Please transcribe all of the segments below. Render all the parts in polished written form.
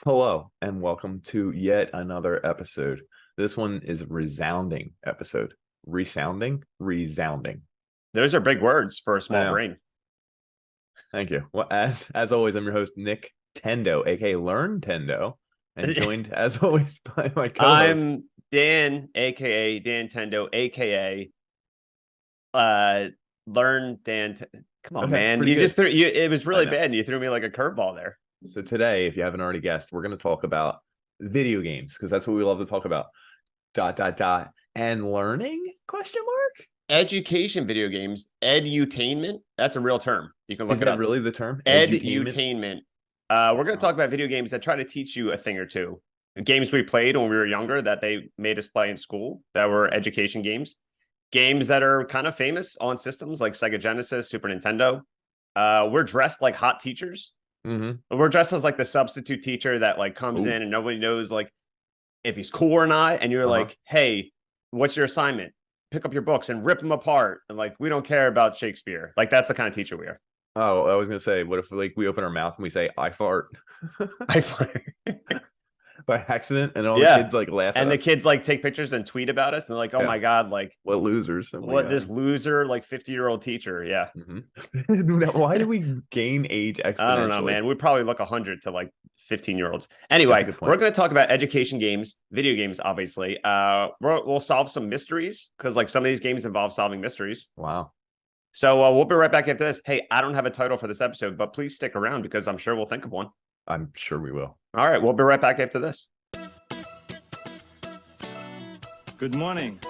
Hello and welcome to yet another episode. This one is a resounding episode. Resounding? Resounding. Those are big words for a I small know. brain. Thank you. Well, as always, I'm your host, Nick Tendo, aka Learn Tendo, and joined as always by my co-host. I'm Dan, aka Dan Tendo, aka Learn Dan. Come on, Okay, man. pretty You good. just threw you. It was I really know. bad. And you threw me like a curveball there. So today, if you haven't already guessed, we're going to talk about video games because that's what we love to talk about. Dot dot dot and learning? Question mark. Education video games, edutainment. That's a real term. You can look Is it that up. really the term? Edutainment? Edutainment. We're going to talk about video games that try to teach you a thing or two. Games we played when we were younger that they made us play in school that were education games. Games that are kind of famous on systems like Sega Genesis, Super Nintendo. We're dressed like hot teachers. Mm-hmm. We're dressed as like the substitute teacher that like comes Ooh. in and nobody knows like if he's cool or not. And you're like, hey, what's your assignment? Pick up your books and rip them apart. And like, we don't care about Shakespeare. Like, that's the kind of teacher we are. Oh, I was gonna say, what if like we open our mouth and we say "I fart" I find by accident, and all the yeah. kids like laugh And at the us? kids like take pictures and tweet about us. And they're like, oh Yeah. my God, like What losers? Oh my what God. this loser, like 50-year-old teacher. Yeah. Why do we gain age I don't know, exponentially? man. We probably look 100 to like 15-year-olds. That's a Anyway, good point. we're going to talk about education games, video games, obviously. We'll solve some mysteries because like some of these games involve solving mysteries. Wow. So we'll be right back after this. Hey, I don't have a title for this episode, but please stick around because I'm sure we'll think of one. I'm sure we will. All right, we'll be right back after this. Good morning.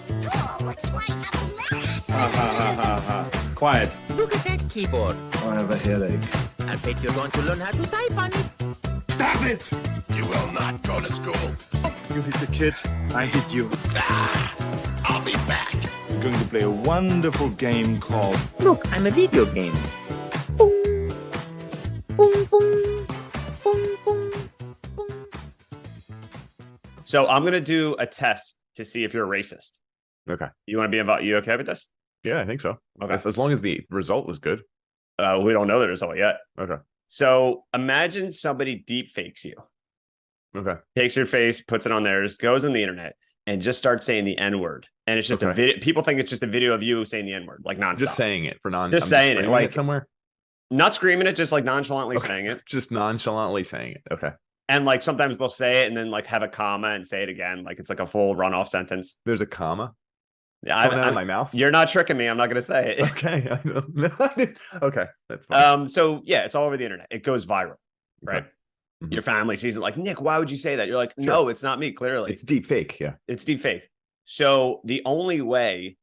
School looks like a mess. Ha ha ha ha ha. Quiet. Look at that keyboard. I have a headache. I bet you're going to learn how to type on it. Stop it! You will not go to school. You hit the kid, I hit you. I'll be back. We're going to play a wonderful game called Look, I'm a video game. Boom. Boom, boom. Boom, boom. Boom. So I'm going to do a test to see if you're a racist. Okay. You want to be involved? You okay with this? Yeah, I think so. Okay. As long as the result was good. We don't know the result yet. Okay. So imagine somebody deep fakes you, Okay. takes your face, puts it on theirs, goes on the internet, and just starts saying the N-word. And it's just a Okay. video. People think it's just a video of you saying the N-word, like nonstop. Just saying it for non. Just I'm saying it, screaming like- somewhere. Not screaming it, just like nonchalantly saying it. Just nonchalantly saying it. Okay. And like sometimes they'll say it and then like have a comma and say it again. Like it's like a full runoff sentence. There's a comma Yeah, coming out of my mouth. you're not tricking me. I'm not going to say it. Okay. I don't. Okay. That's fine. So yeah, it's all over the internet. It goes viral, right? Okay. Mhm. Your family sees it like, Nick, why would you say that? You're like, no, it's not me. Clearly, It's deep fake. Yeah. it's deep fake. So the only way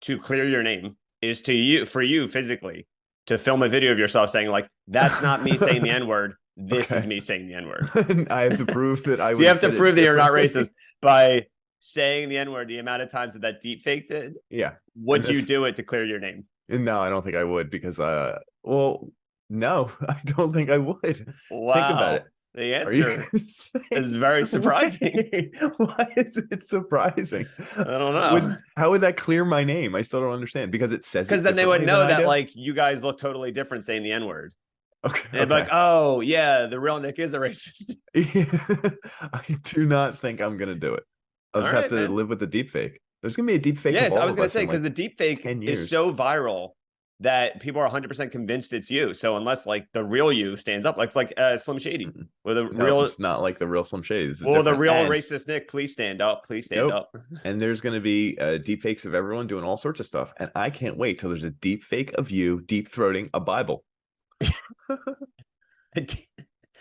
to clear your name is for you physically to film a video of yourself saying like, that's not me saying the N-word. This is Okay. me saying the N-word. I have to prove that I. So you have to said it prove that you're not differently. racist by saying the N-word the amount of times that deep fake did. Yeah. Would And you this- do it to clear your name? No, I don't think I would because well, no, I don't think I would. Wow. Think about it. The Are you answer saying- is very surprising. Why is it surprising? I don't know. How would that clear my name? I still don't understand because it says Because it then they would differently know than I that do. like you guys look totally different saying the N-word. Okay, And they'd be like, oh yeah, the real Nick is a racist. I do not think I'm gonna do it. I'll just All have right, to man. live with the deep fake. There's gonna be a deep fake. Yes, of all I was of gonna us say in, because like, the deep fake 10 is years. so viral that people are 100% convinced it's you. So unless like the real you stands up, like it's like Slim Shady, Mm-mm. where the no, real, it's not like the real Slim Shady. This is well, the different. real And- racist Nick, please stand up, please stand Nope. up. And there's going to be deep fakes of everyone doing all sorts of stuff. And I can't wait till there's a deep fake of you deep throating a Bible. A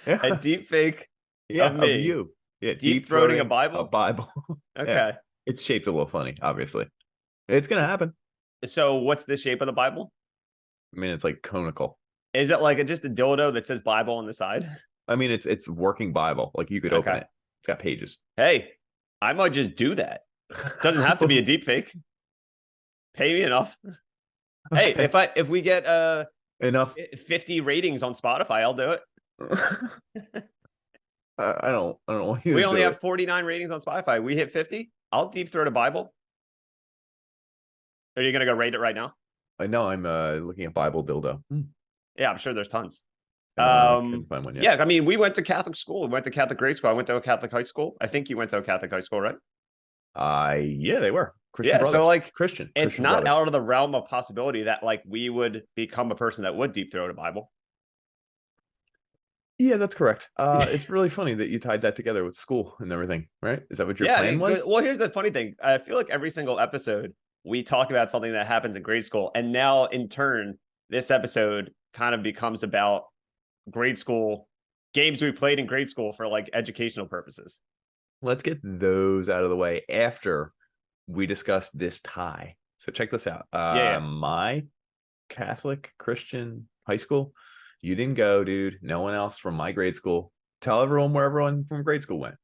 Yeah, deep fake. yeah, of me. you. Yeah, Deep throating a Bible? A Bible. Okay. Yeah. It's shaped a little funny, obviously. It's going to happen. So what's the shape of the Bible? I mean, it's like conical. Is it like just a dildo that says Bible on the side? I mean, it's working Bible. Like you could open Okay. it. It's got pages. Hey, I might just do that. Doesn't have to be a deep fake. Pay me enough. Hey, Okay. if we get Enough. 50 ratings on Spotify, I'll do it. I don't want you We to only do have it. 49 ratings on Spotify. We hit 50. I'll deep throat a Bible. Are you gonna go rate it right now? I know I'm looking at Bible dildo. Yeah, I'm sure there's tons. I couldn't find one yet. Yeah, I mean, we went to Catholic school. We went to Catholic grade school. I went to a Catholic high school. I think you went to a Catholic high school, right? Yeah, they were Christian Yeah, brothers. so like Christian. It's Christian not brothers. out of the realm of possibility that like we would become a person that would deep throat a Bible. Yeah, that's correct. It's really funny that you tied that together with school and everything, right? Is that what your plan was? Well, here's the funny thing. I feel like every single episode we talk about something that happens in grade school, and now in turn, this episode kind of becomes about grade school games we played in grade school for like educational purposes. Let's get those out of the way after we discuss this tie. So check this out. Yeah. My Catholic Christian high school, you didn't go, dude. No one else from my grade school. Tell everyone where everyone from grade school went.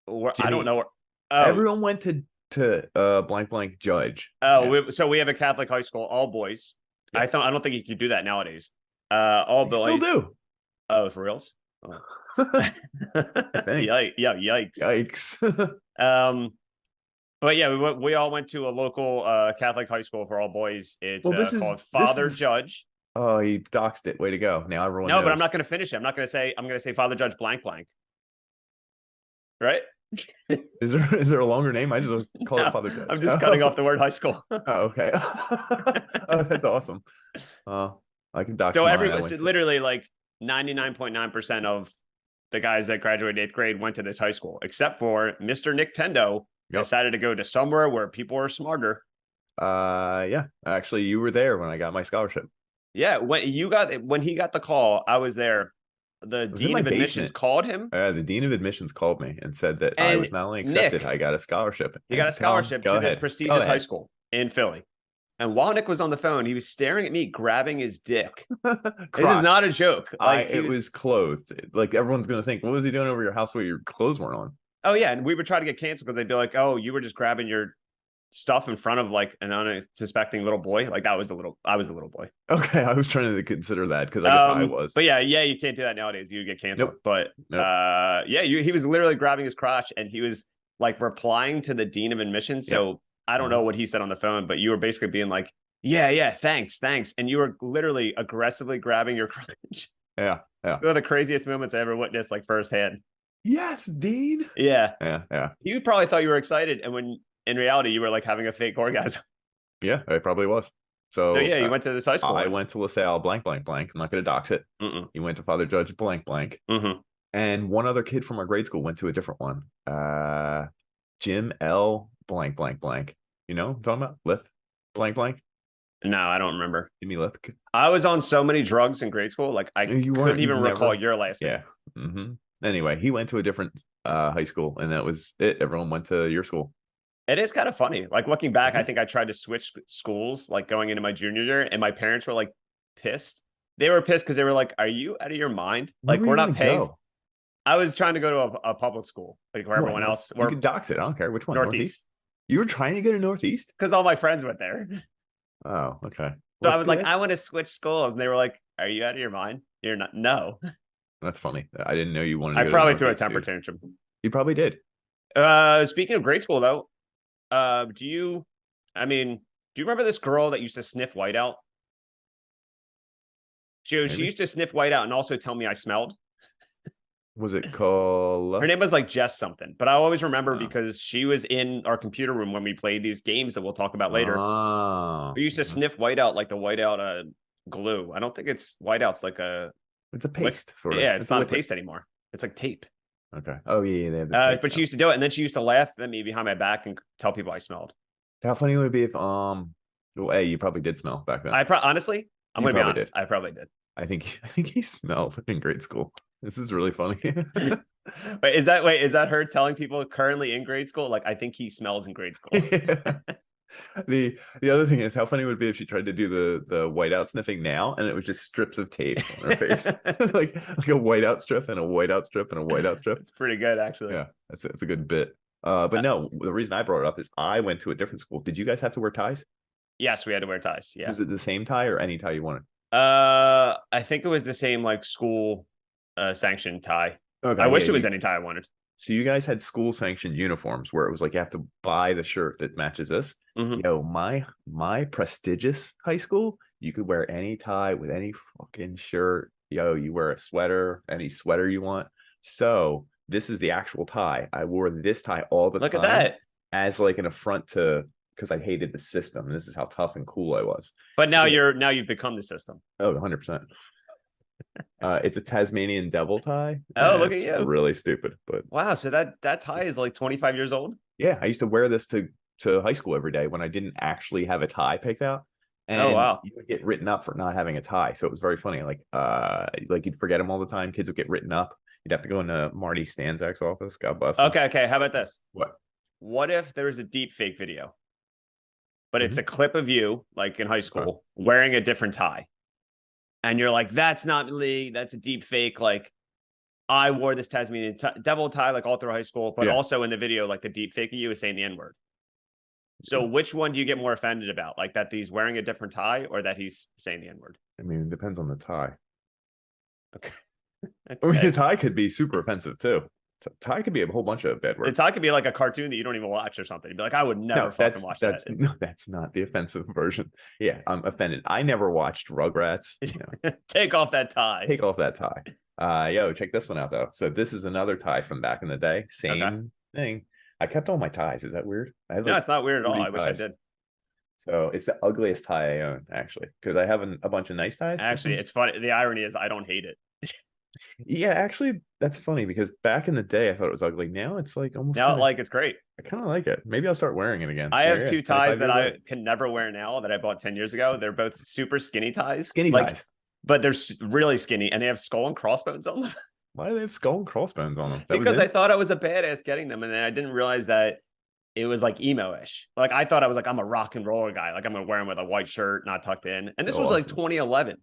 I don't know. Everyone went to blank blank Judge. So we have a Catholic high school, all boys. Yeah. I don't think you could do that nowadays. All They boys. still do. Oh, for reals? Oh. think. Yikes. Yikes. But yeah, we all went to a local Catholic high school for all boys. It's called Father Judge. Oh, he doxed it. Way to go. Now everyone knows. But I'm not going to finish it. I'm going to say Father Judge blank blank. Right? Is there a longer name? I just call it Father Judge. I'm just cutting off the word high school. Oh, okay. Oh, that's awesome. I can dox. So literally like 99.9% of the guys that graduated 8th grade went to this high school, except for Mr. Nintendo decided to go to somewhere where people are smarter. Yeah. Actually, you were there when I got my scholarship. Yeah, when he got the call, I was there. The dean of admissions called him. The dean of admissions called me and said that I was not only accepted, I got a scholarship. He got a scholarship to this prestigious high school in Philly. And while Nick was on the phone, he was staring at me, grabbing his dick. This is not a joke. Like it was clothed. Like everyone's gonna think, what was he doing over your house where your clothes weren't on? Oh yeah, and we would try to get canceled because they'd be like, "Oh, you were just grabbing your stuff in front of like an unsuspecting little boy." Like I was the little boy. Okay, I was trying to consider that because I guess I was. But yeah, you can't do that nowadays. You get canceled. Nope. But he was literally grabbing his crotch and he was like replying to the dean of admissions. So I don't know what he said on the phone, but you were basically being like, yeah, thanks. And you were literally aggressively grabbing your crotch. Yeah. One of the craziest moments I ever witnessed, like firsthand. Yes, Dean. Yeah. Yeah. You probably thought you were excited, and when in reality you were like having a fake orgasm. Yeah, I probably was. So yeah, you went to this high school. I went to LaSalle blank. I'm not going to dox it. You went to Father Judge blank. And one other kid from our grade school went to a different one. Jim L blank. You know what I'm talking about? Lith blank. No, I don't remember. Jimmy Lith. I was on so many drugs in grade school, like I couldn't even recall your last name. Yeah. Anyway, he went to a different high school, and that was it. Everyone went to your school. It is kind of funny. Like looking back, I think I tried to switch schools, like going into my junior year, and my parents were like pissed. They were pissed because they were like, "Are you out of your mind? Like we're not paying." I was trying to go to a public school, like where everyone else. You can dox it. I don't care which one. Northeast. You were trying to go to Northeast because all my friends went there. Oh, okay. So I was like, I want to switch schools, and they were like, "Are you out of your mind? You're not." No. That's funny. I didn't know you wanted. I probably threw a temper tantrum. You probably did. Speaking of grade school, though, do you remember this girl that used to sniff whiteout? She used to sniff whiteout and also tell me I smelled. Was it called? Her name was like Jess something, but I always remember because she was in our computer room when we played these games that we'll talk about later. We used to sniff whiteout like the whiteout glue. I don't think it's whiteout's like it's a paste, sort of. Yeah, it's not a paste anymore. It's like tape. Okay. Oh yeah, they have but she used to do it, and then she used to laugh at me behind my back and tell people I smelled. How funny would it be if well, you probably did smell back then. Honestly, I'm gonna be honest. I probably did. I think he smelled in grade school. This is really funny. Is that her telling people currently in grade school? Like, I think he smells in grade school. Yeah. The other thing is how funny it would be if she tried to do the whiteout sniffing now, and it was just strips of tape on her face, like a whiteout strip and a whiteout strip and a whiteout strip. It's pretty good, actually. Yeah, it's a good bit. But no, the reason I brought it up is I went to a different school. Did you guys have to wear ties? Yes, we had to wear ties. Yeah. Was it the same tie or any tie you wanted? I think it was the same like school sanctioned tie. Okay, I wish it was any tie I wanted. So you guys had school sanctioned uniforms where it was like you have to buy the shirt that matches this. Yo, my prestigious high school, you could wear any tie with any fucking shirt. yo, you wear a sweater, any sweater you want. So this is the actual tie. I wore this tie all the Look time at that. as like an affront to, because I hated the system. This is how tough and cool I was. But now Yeah. you've become the system. Oh, 100%. It's a Tasmanian devil tie. Oh, look at It's you. really stupid, but Wow. So that tie is like 25 years old. yeah, I used to wear this to high school every day when I didn't actually have a tie picked out. And Oh, wow. you would get written up for not having a tie. So it was very funny. Like you'd forget them all the time. Kids would get written up. You'd have to go into Marty Stanzak's office. God bless him. Okay. How about this? What If there's a deep fake video, but it's a clip of you, like in high school, wearing a different tie, and you're like, "That's not me. That's a deep fake." Like, I wore this Tasmanian devil tie like all through high school, but also in the video, like the deep fake of you is saying the N-word. So which one do you get more offended about? Like that he's wearing a different tie, or that he's saying the N-word? I mean, it depends on the tie. Okay. I mean, the tie could be super offensive too. Tie could be a whole bunch of bad words. The tie could be like a cartoon that you don't even watch or something. You'd be like, I would never fucking watch that. No, that's not the offensive version. Yeah, I'm offended. I never watched Rugrats. Take off that tie. Take off that tie. Yo, check this one out though. So this is another tie from back in the day. Same thing. I kept all my ties. Is that weird? I have No, it's not weird at all. I wish I ties. did. So it's the ugliest tie I own, actually, because I have a bunch of nice ties. Actually, it's funny. The irony is I don't hate it. Yeah, actually, that's funny because back in the day I thought it was ugly. Now it's like almost Now, like, it's great. I kind of like it. Maybe I'll start wearing it again. I have two ties that I old. can never wear now that I bought 10 years ago. They're both super skinny ties. Skinny ties. But they're really skinny and they have skull and crossbones on them. Why do they have skull and crossbones on them? Because I thought I was a badass getting them. And then I didn't realize that it was like emo-ish. Like I thought I was like, I'm a rock and roller guy. Like I'm going to wear them with a white shirt, not tucked in. And this was like 2011.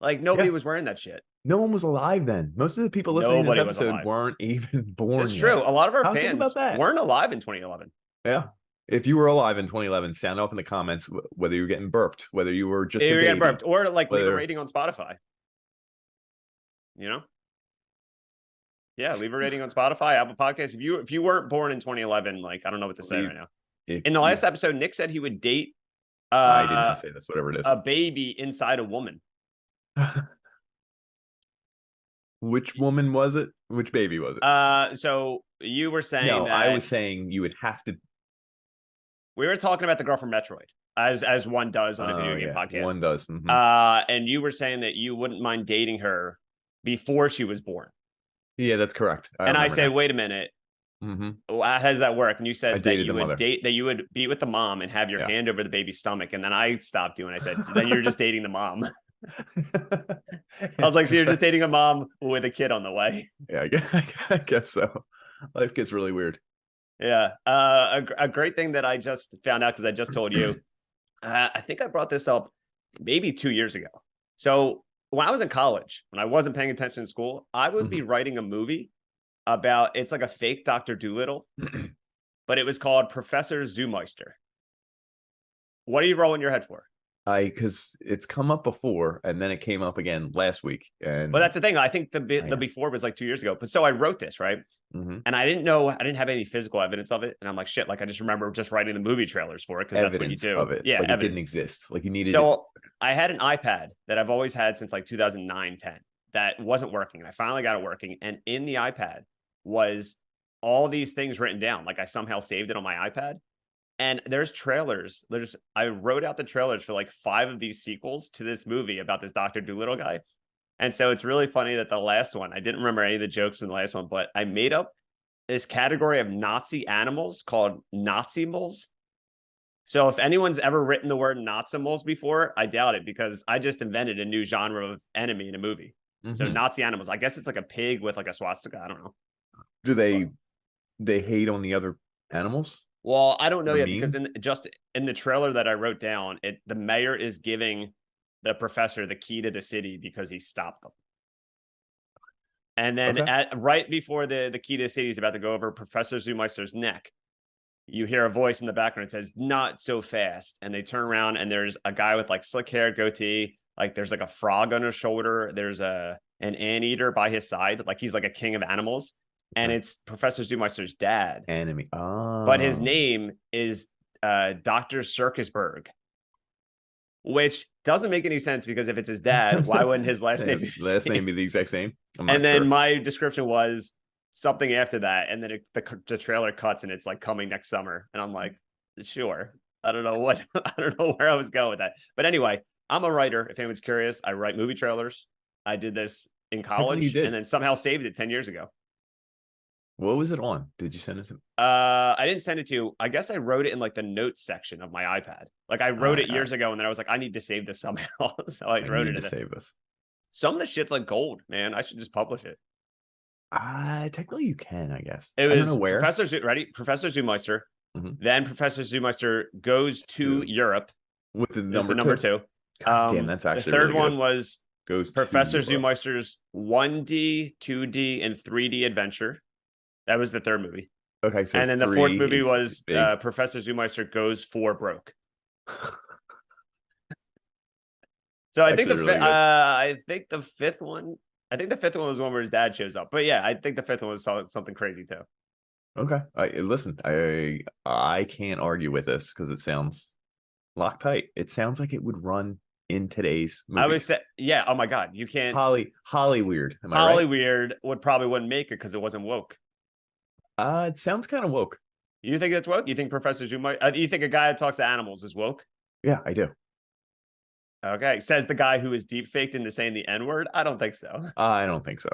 Like nobody was wearing that shit. No one was alive then. Most of the people listening to this episode weren't even born. It's true. A lot of our How fans weren't alive in 2011. Yeah. If you were alive in 2011, sound off in the comments whether you were getting burped, whether you were just getting burped, or like leave a rating on Spotify. You know? Yeah, leave a rating on Spotify, Apple Podcasts. If you weren't born in 2011, like I don't know what to say right now. In the last episode, Nick said he would date I did not say this, whatever it is. A baby inside a woman. Which woman was it? Which baby was it? So you were saying no, that I was saying you would have to. We were talking about the girl from Metroid, as one does on a video game podcast. One does. Mm-hmm. And you were saying that you wouldn't mind dating her before she was born. Yeah, that's correct. And I said, wait a minute. Mm-hmm. How does that work? And you said that you would date you would be with the mom and have your hand over the baby's stomach. And then I stopped you and I said, then you're just dating the mom. I was like, so you're just dating a mom with a kid on the way. Yeah, I guess so. Life gets really weird. Yeah. A great thing that I just found out because I just told you, I think I brought this up maybe 2 years ago. So when I was in college, when I wasn't paying attention in school, I would be writing a movie about, it's like a fake Dr. Dolittle, but it was called Professor Zoomeister. What are you rolling your head for? Because it's come up before and then it came up again last week. And well, that's the thing. I think the before was like 2 years ago. But so I wrote this, right? And I didn't have any physical evidence of it. And I'm like, shit, like I just remember just writing the movie trailers for it because that's what you do. Of it. Yeah, like it didn't exist. Like you needed So I had an iPad that I've always had since like 2009, 10 that wasn't working. And I finally got it working. And in the iPad was all these things written down. Like I somehow saved it on my iPad. And there's trailers. I wrote out the trailers for like 5 of these sequels to this movie about this Dr. Dolittle guy. And so it's really funny that the last one, I didn't remember any of the jokes from the last one, but I made up this category of Nazi animals called Nazimals. So if anyone's ever written the word Nazimals before, I doubt it because I just invented a new genre of enemy in a movie. So Nazi animals, I guess it's like a pig with like a swastika. I don't know. Do they hate on the other animals? Well, I don't know yet because in the trailer that I wrote down, the mayor is giving the professor the key to the city because he stopped them. And then right before the key to the city is about to go over Professor Zoomeister's neck, you hear a voice in the background that says, "Not so fast." And they turn around and there's a guy with like slick hair, goatee, like there's like a frog on his shoulder. There's an anteater by his side, like he's like a king of animals. And it's Professor Zoomeister's dad. Enemy. Oh. But his name is Dr. Circusberg. which doesn't make any sense because if it's his dad, why wouldn't his last name be the last same? name be the exact same? And then my description was something after that, and then the trailer cuts and it's like coming next summer, and I'm like, sure. I don't know I don't know where I was going with that, but anyway, I'm a writer. If anyone's curious, I write movie trailers. I did this in college, and then somehow saved it 10 years ago. What was it on? Did you send it to? I didn't send it to you. I guess I wrote it in like the notes section of my iPad. Like I wrote it years ago, and then I was like, I need to save this somehow. So I wrote it to save this. Some of the shit's like gold, man. I should just publish it. Technically you can, I guess. It was where. Professor Zoomeister. Then Professor Zoomeister goes to Europe with the number, number two. God damn, that's actually the third really one good. was Goes Professor Zoomeister's 1D, 2D, and 3D adventure. That was the third movie. Okay, so and then the fourth movie was Professor Zoomeister goes for broke. So I think I think the fifth one was one where his dad shows up. But yeah, I think the fifth one was something crazy too. Okay, listen, I can't argue with this because it sounds Loctite. It sounds like it would run in today's movie. I would say, yeah. Oh my God, you can't. Holly Weird. Am I Holly right? Weird wouldn't make it because it wasn't woke. It sounds kind of woke. You think it's woke? You think Professor Zoomeister? You think a guy that talks to animals is woke? Yeah, I do. Okay, says the guy who is deep faked into saying the N-word. I don't think so. I don't think so.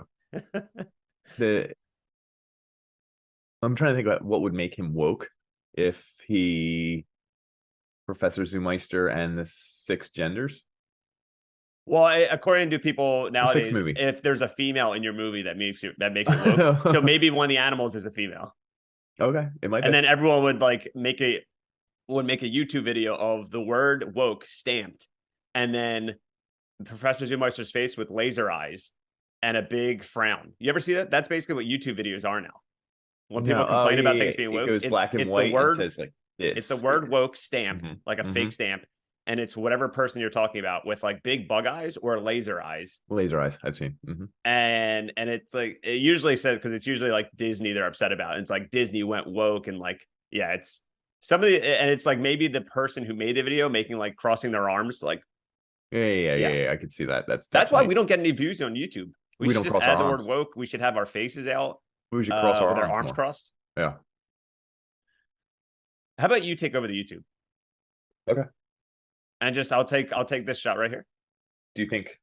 I'm trying to think about what would make him woke if he Professor Zoomeister and the six genders. Well, according to people nowadays, if there's a female in your movie that makes it woke, so maybe one of the animals is a female. Okay, it might. And then everyone would like make a YouTube video of the word woke stamped, and then Professor Zoomeister's face with laser eyes and a big frown. You ever see that? That's basically what YouTube videos are now. When people complain about things being woke, it goes black and white. It says like this. It's the word woke stamped, like a fake stamp. And it's whatever person you're talking about with like big bug eyes or laser eyes. Laser eyes, I've seen. And it's like, it usually says, because it's usually like Disney they're upset about. And it's like Disney went woke and like, yeah, it's somebody, and it's like maybe the person who made the video making like crossing their arms, like. Yeah. I could see that. That's why we don't get any views on YouTube. We should don't just add the word woke. We should have our faces out. We should cross our arms crossed. Yeah. How about you take over the YouTube? Okay. And just I'll take this shot right here. Do you think?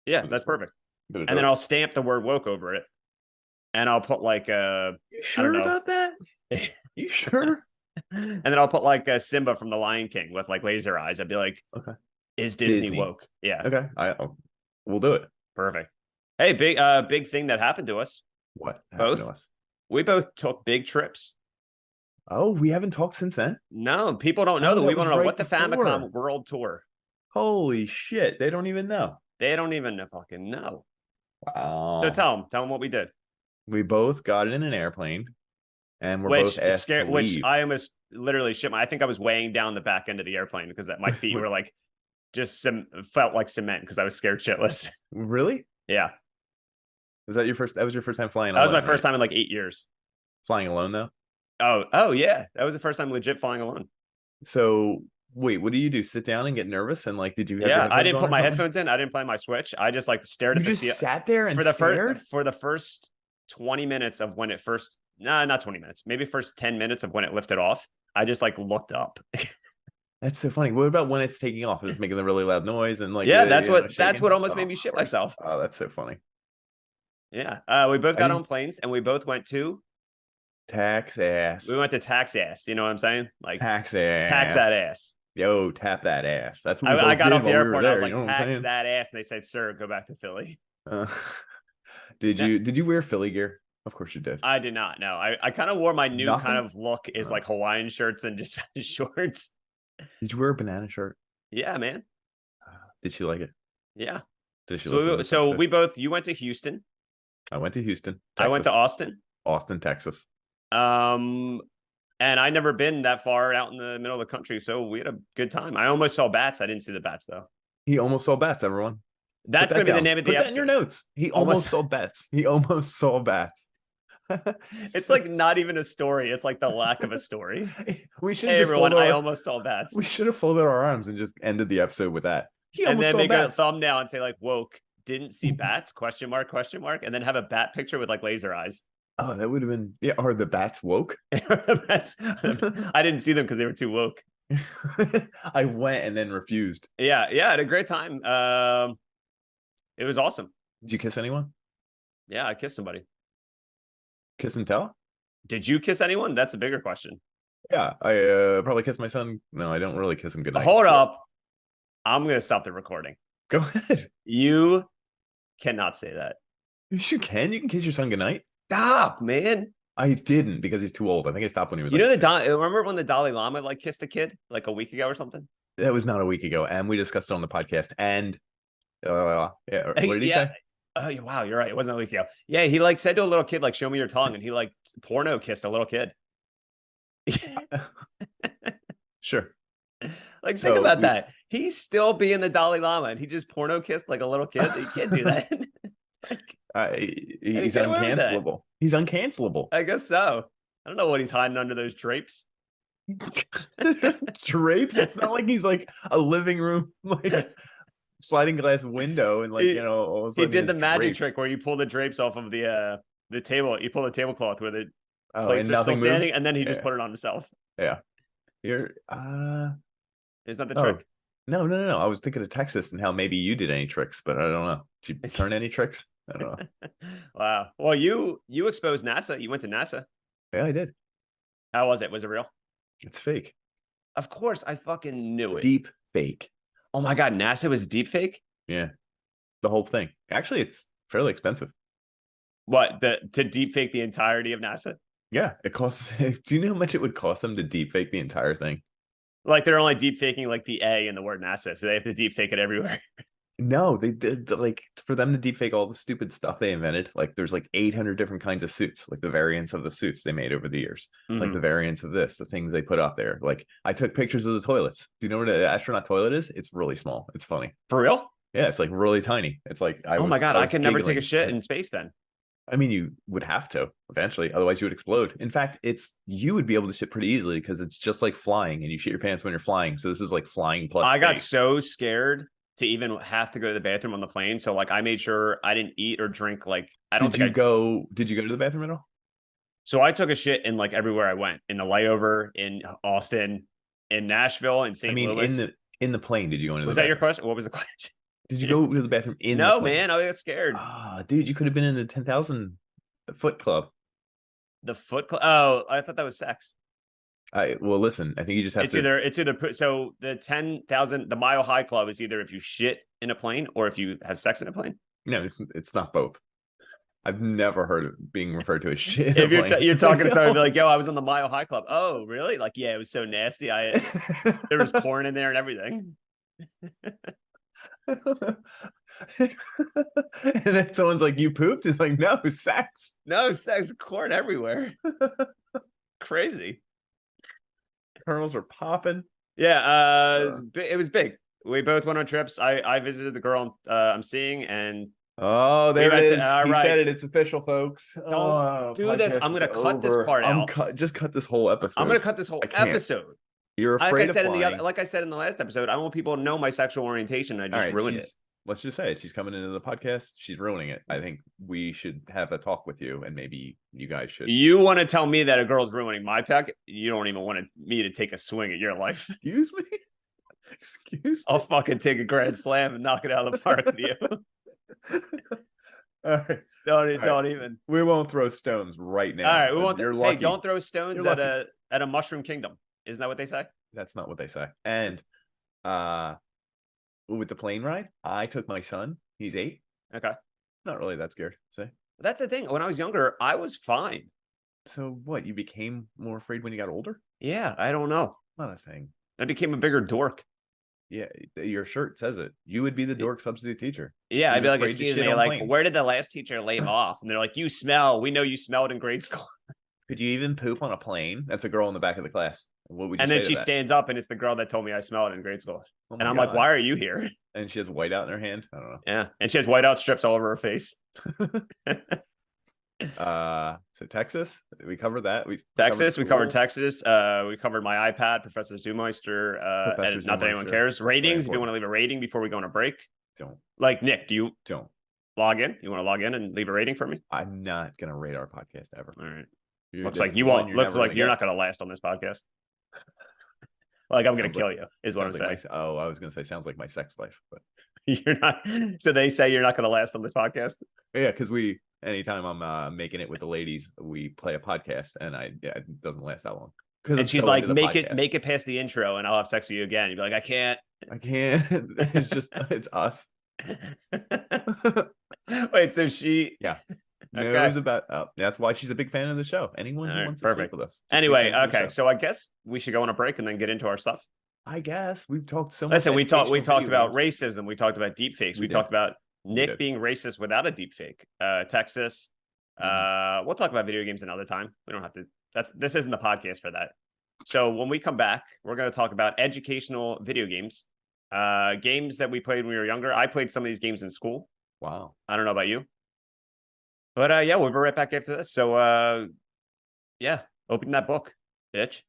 Yeah, that's perfect. And then I'll stamp the word woke over it. And I'll put like You sure about that? You sure? And then I'll put like a Simba from The Lion King with like laser eyes. I'd be like, okay, is Disney woke? Yeah. Okay. We'll do it. Perfect. Hey, big thing that happened to us. What happened to us? We both took big trips. Oh, we haven't talked since then? No, people don't know that. We want to know what the Famicom World Tour. Holy shit. They don't even know. They don't even fucking know. Wow. So tell them what we did. We both got in an airplane and we're both asked to leave. Which I almost literally I think I was weighing down the back end of the airplane because my feet were like, felt like cement because I was scared shitless. Really? Yeah. That was your first time flying alone? That was my first time in like 8 years. Flying alone though? Oh yeah. That was the first time legit flying alone. So wait, what do you do? Sit down and get nervous? And like, did you have I didn't put my headphones in. I didn't play my Switch. I just like stared at the ceiling. Sat there and for the first 20 minutes of when it first, not 20 minutes, maybe first 10 minutes of when it lifted off. I just like looked up. That's so funny. What about when it's taking off and it's making the really loud noise and like, that's what almost made me shit myself. Oh, that's so funny. Yeah. We both got on planes and we both went to Texas. We went to Texas. You know what I'm saying? Like Texas. Tax that ass. Yo, tap that ass. That's what I got off the airport. I was like, tax that ass. And they said, sir, go back to Philly. Did you wear Philly gear? Of course you did. I did not. No, I kind of wore my new kind of look is like Hawaiian shirts and just shorts. Did you wear a banana shirt? Yeah, man. Did she like it? Yeah. Did she so you went to Houston. I went to Houston. Texas. I went to Austin. Austin, Texas. And I never been that far out in the middle of the country, so we had a good time. I almost saw bats. I didn't see the bats though. He almost saw bats, everyone. That's going to be the name of the episode. Put that in your notes. He almost saw bats. He almost saw bats. It's like not even a story. It's like the lack of a story. We should Hey just everyone, fold I our, almost saw bats. we should have folded our arms and just ended the episode with that. He And almost then saw make a bats. thumbnail and say like woke, didn't see bats, question mark, and then have a bat picture with like laser eyes. Oh, that would have been, yeah. Are the bats woke? I didn't see them because they were too woke. I went and then refused. Yeah, I had a great time. It was awesome. Did you kiss anyone? Yeah, I kissed somebody. Kiss and tell? Did you kiss anyone? That's a bigger question. Yeah, I probably kissed my son. No, I don't really kiss him goodnight. Hold up. I'm going to stop the recording. Go ahead. You cannot say that. You can. You can kiss your son goodnight. Stop, man. I didn't because he's too old. I think I stopped when he was. You like know six. remember when the Dalai Lama like kissed a kid like a week ago or something? That was not a week ago, and we discussed it on the podcast. And yeah, what did he say? Oh, wow, you're right. It wasn't a week ago. Yeah, he like said to a little kid, like, "Show me your tongue," and he like porno kissed a little kid. Sure. Like, think about that. He's still being the Dalai Lama, and he just porno kissed like a little kid. You can't do that. He's uncancelable. He's uncancelable. I guess so. I don't know what he's hiding under those drapes. Drapes? It's not like he's like a living room, like sliding glass window, and like all of a he sudden did the magic drapes. trick where you pull the drapes off of the table. You pull the tablecloth where the and plates are still nothing standing, moves? and then he just put it on himself. Yeah. You're Isn't that the trick? No. I was thinking of Texas and how maybe you did any tricks, but I don't know. Did you turn any tricks? I don't know. Wow. Well, you exposed NASA. You went to NASA. Yeah, I did. How was it? Was it real? It's fake. Of course, I fucking knew it. Deep fake. Oh my god, NASA was deep fake? Yeah. The whole thing. Actually, it's fairly expensive. What, to deep fake the entirety of NASA? Yeah, it costs. Do you know how much it would cost them to deep fake the entire thing? Like they're only deep faking like the A in the word NASA, so they have to deep fake it everywhere. No, they did like for them to deep fake all the stupid stuff they invented. Like there's like 800 different kinds of suits, like the variants of the suits they made over the years, like the variants of this, the things they put up there. Like I took pictures of the toilets. Do you know what an astronaut toilet is? It's really small. It's funny. For real? Yeah, it's like really tiny. It's like oh my god, I can never take a shit in space then. I mean, you would have to eventually, otherwise you would explode. In fact, you would be able to shit pretty easily because it's just like flying, and you shit your pants when you're flying. So this is like flying plus. I got space. so scared to even have to go to the bathroom on the plane, so like I made sure I didn't eat or drink. Like I don't. Did you go to the bathroom at all? So I took a shit in like everywhere I went, in the layover, in Austin, in Nashville, in St. Louis. in the plane. Did you go into? Was that your question? What was the question? Did you go to the bathroom in? No, the plane? man, I got scared. Ah, dude, you could have been in the 10,000 foot club. The foot club. Oh, I thought that was sex. Well, listen, I think you just have to. It's either so the 10,000, the Mile High Club is either if you shit in a plane or if you have sex in a plane. No, it's not both. I've never heard of being referred to as shit. If you're talking to somebody, be like, "Yo, I was on the Mile High Club." Oh, really? Like, yeah, it was so nasty. There was corn in there and everything. And then someone's like, "You pooped?" It's like, no, sex. No sex, corn everywhere. Crazy. Kernels were popping. Yeah, it was big. We both went on trips. I visited the girl I'm seeing, and oh, there it is. He right. said it. It's official, folks. Don't do this. I'm gonna cut this part out. Just cut this whole episode. I'm gonna cut this whole episode. You're afraid of flying. Like I said in the last episode, I want people to know my sexual orientation. I just ruined it. Let's just say it. She's coming into the podcast. She's ruining it. I think we should have a talk with you, and maybe you guys should. You want to tell me that a girl's ruining my pack? You don't even want me to take a swing at your life. Excuse me? Excuse me? I'll fucking take a grand slam and knock it out of the park with you. All right. Don't even. We won't throw stones right now. All right, we won't. You're lucky. Hey, don't throw stones at a mushroom kingdom. Isn't that what they say? That's not what they say. And with the plane ride, I took my son. He's 8. Okay. Not really that scared. See? That's the thing. When I was younger, I was fine. So what? You became more afraid when you got older? Yeah, I don't know. Not a thing. I became a bigger dork. Yeah, your shirt says it. You would be the dork substitute teacher. Yeah, I'd be like, excuse me, like, planes. where did the last teacher leave off? And they're like, you smell. We know you smelled in grade school. Could you even poop on a plane? That's a girl in the back of the class. What would you and say then to she that? stands up, and it's the girl that told me I smelled in grade school. Oh and I'm God. like, why are you here? And she has white out in her hand. I don't know. Yeah, and she has whiteout strips all over her face. So Texas, we covered that. Texas, we covered school. Texas. We covered my iPad, Professor Zoomeister. Professor Not that anyone Zoomeister. cares. Ratings. If you important. want to leave a rating before we go on a break, Don't. like Nick, do you Don't. log in? You want to log in and leave a rating for me? I'm not gonna rate our podcast ever. All right. You're- Looks that's like you the one won't. Looks never like gonna you're get. not going to last on this podcast. Like I'm going Sounds to kill you, is what I'm Sounds like saying. I was gonna say sounds like my sex life, but You're not. So they say you're not going to last on this podcast. yeah, because anytime I'm making it with the ladies, we play a podcast, and it doesn't last that long. And she's like, make it past the intro, and I'll have sex with you again. You'd be like, I can't. It's just it's us. Wait, so she? Yeah. Okay. Knows about. That's why she's a big fan of the show. Anyone who All right, wants to sleep perfect. with us. just Anyway, big fans of the okay. show. So I guess we should go on a break and then get into our stuff. I guess we've talked so much. Listen, we talked educational about video racism. We talked about deepfakes. We We did. talked about Nick did. being racist without a deepfake. Texas. We'll talk about video games another time. We don't have to. This isn't the podcast for that. So when we come back, we're going to talk about educational video games, games that we played when we were younger. I played some of these games in school. Wow. I don't know about you, but yeah, we'll be right back after this. So yeah, open that book, bitch.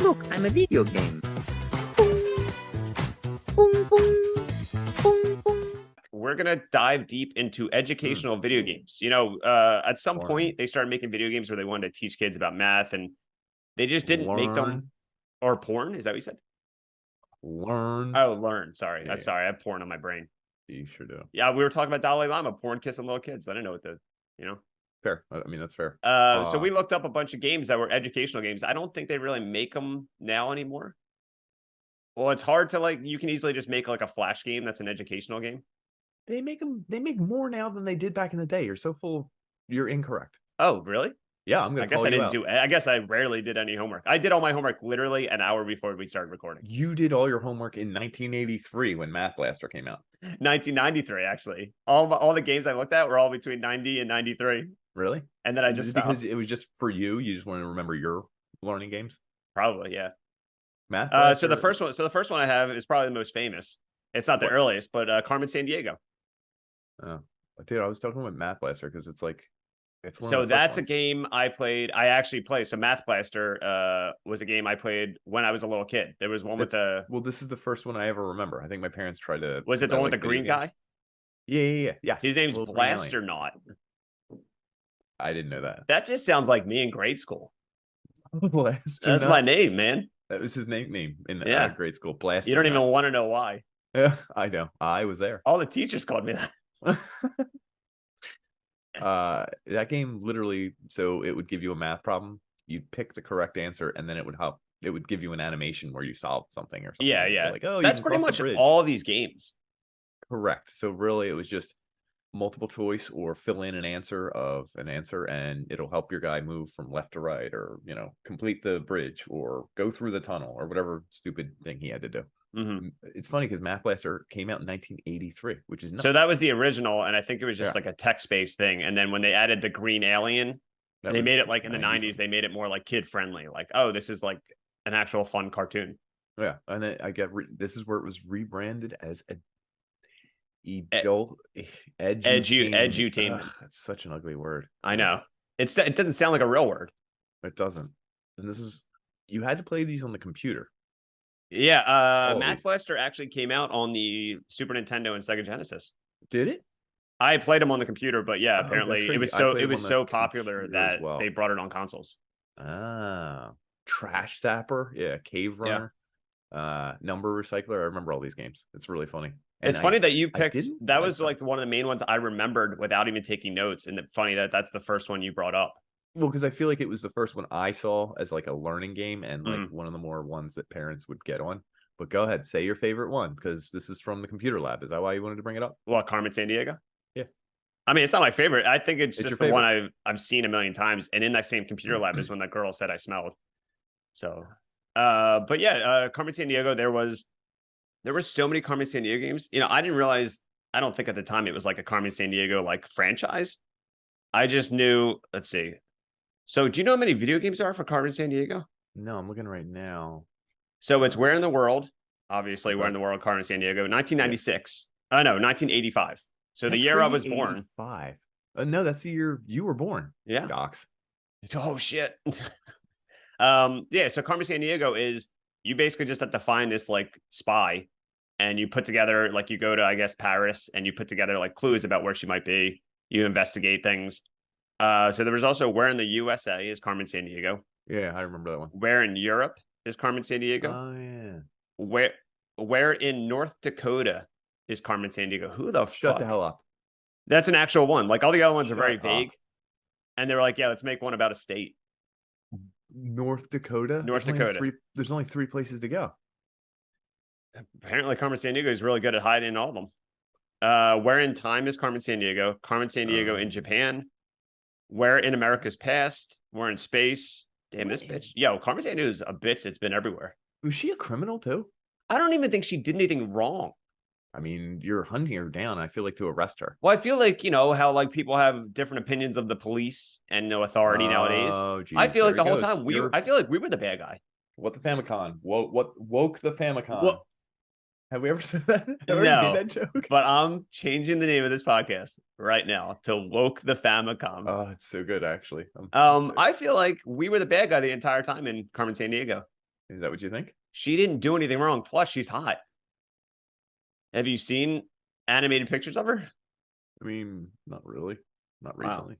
Look, I'm a video game. Boom. Boom, boom. Boom, boom. We're gonna dive deep into educational video games. You know, at some Porn. point they started making video games where they wanted to teach kids about math, and they just didn't make them. Or porn? Is that what you said? Learn. Oh, learn. Sorry, Yeah. sorry. I have porn on my brain. You sure do. Yeah, we were talking about Dalai Lama porn kissing little kids. I didn't know what Fair. I mean, that's fair. So we looked up a bunch of games that were educational games. I don't think they really make them now anymore. Well, it's hard to you can easily just make like a flash game that's an educational game. They make more now than they did back in the day. You're so full. You're incorrect. Oh, really? Yeah, I'm gonna. I guess call I you didn't out. do. I guess I rarely did any homework. I did all my homework literally an hour before we started recording. You did all your homework in 1983 when Math Blaster came out. 1993, actually. All the games I looked at were all between 90 and 93. Really? And then I just stopped. because it was just for you. You just want to remember your learning games. Probably, yeah. Math. So the first one I have is probably the most famous. It's not the earliest, but Carmen Sandiego. Oh, dude, I was talking about Math Blaster because it's like, it's one So of the first that's a ones. game I played. I actually played. So Math Blaster was a game I played when I was a little kid. There was one with the. Well, this is the first one I ever remember. I think my parents tried to. Was it the one with the green guy? Yeah. Yes. His name's Little green alien. Blasternaut. I didn't know that. That just sounds like me in grade school. Blaster. That's my name, man. That was his name in Yeah. grade school. Blaster. You don't even want to know why. Yeah, I know. I was there. All the teachers called me that. That game literally, so it would give you a math problem. You'd pick the correct answer, and then it would give you an animation where you solved something or something. Yeah, You're yeah. like, oh, That's you can pretty cross the much bridge. all these games. Correct. So really, it was just multiple choice or fill in an answer of an answer, and it'll help your guy move from left to right, or complete the bridge, or go through the tunnel, or whatever stupid thing he had to do. Mm-hmm. It's funny because Math Blaster came out in 1983, which is nuts. So that was the original, and I think it was just Yeah. like a text-based thing. And then when they added the green alien, That they was made it like in the 90s. 90s, they made it more like kid-friendly. Like, oh, this is like an actual fun cartoon. Yeah, and then this is where it was rebranded as edutainment. Edutainment. Ugh, that's such an ugly word. I know. It doesn't sound like a real word. It doesn't. And you had to play these on the computer. Yeah, All Math these. Blaster actually came out on the Super Nintendo and Sega Genesis. Did it? I played them on the computer, but yeah, Oh, that's apparently it crazy. was I so played it them was on so the popular computer as that well. they brought it on consoles. Trash Zapper. Yeah, Cave Runner. Number Recycler. I remember all these games. It's really funny. It's funny that you I picked didn't that like was them. like one of the main ones I remembered without even taking notes. And funny that that's the first one you brought up. Well, because I feel like it was the first one I saw as like a learning game, and like one of the more ones that parents would get on. But go ahead, say your favorite one, because this is from the computer lab. Is that why you wanted to bring it up? Well, Carmen Sandiego. Yeah. I mean, it's not my favorite. I think it's It's just your the one I've seen a million times. And in that same computer lab is when that girl said I smelled. So, but yeah, Carmen Sandiego. There were so many Carmen Sandiego games. I didn't realize. I don't think at the time it was like a Carmen Sandiego like franchise. I just knew. Let's see. So, do you know how many video games there are for Carmen Sandiego? No, I'm looking right now. So it's Where in the World, obviously, Where in the World, Carmen Sandiego, 1996. No, 1985. So the year I was born. 5. No, that's the year you were born. Yeah. Docs. Oh shit. Yeah, so Carmen Sandiego is, you basically just have to find this like spy, and you put together, like, you go to, I guess, Paris, and you put together like clues about where she might be. You investigate things. So there was also Where in the USA is Carmen Sandiego. Yeah, I remember that one. Where in Europe is Carmen Sandiego. Oh yeah. Where in North Dakota is Carmen Sandiego. Who the Shut fuck? the hell up. That's an actual one. Like, all the other ones are very Shut vague. up. And they were like, yeah, let's make one about a state. North Dakota. North Dakota. There's only 3 places to go. Apparently, Carmen Sandiego is really good at hiding in all of them. Where in time is Carmen Sandiego? Carmen Sandiego in Japan. Where in America's past? Where in space? Damn, this bitch. Yo, Carmen Sandiego is a bitch that's been everywhere. Was she a criminal too? I don't even think she did anything wrong. I mean, you're hunting her down. I feel like to arrest her. Well, I feel like, you know, how like people have different opinions of the police and no authority nowadays. Oh, geez, I feel like there the he whole goes. time I feel like we were the bad guy. What the Famicom? What woke the Famicom? What? Have we ever said that? Have we No, ever made that joke? But I'm changing the name of this podcast right now to Woke the Famicom. Oh, it's so good, actually. I feel like we were the bad guy the entire time in Carmen Sandiego. Is that what you think? She didn't do anything wrong. Plus, she's hot. Have you seen animated pictures of her? I mean, not really. Not Wow. recently.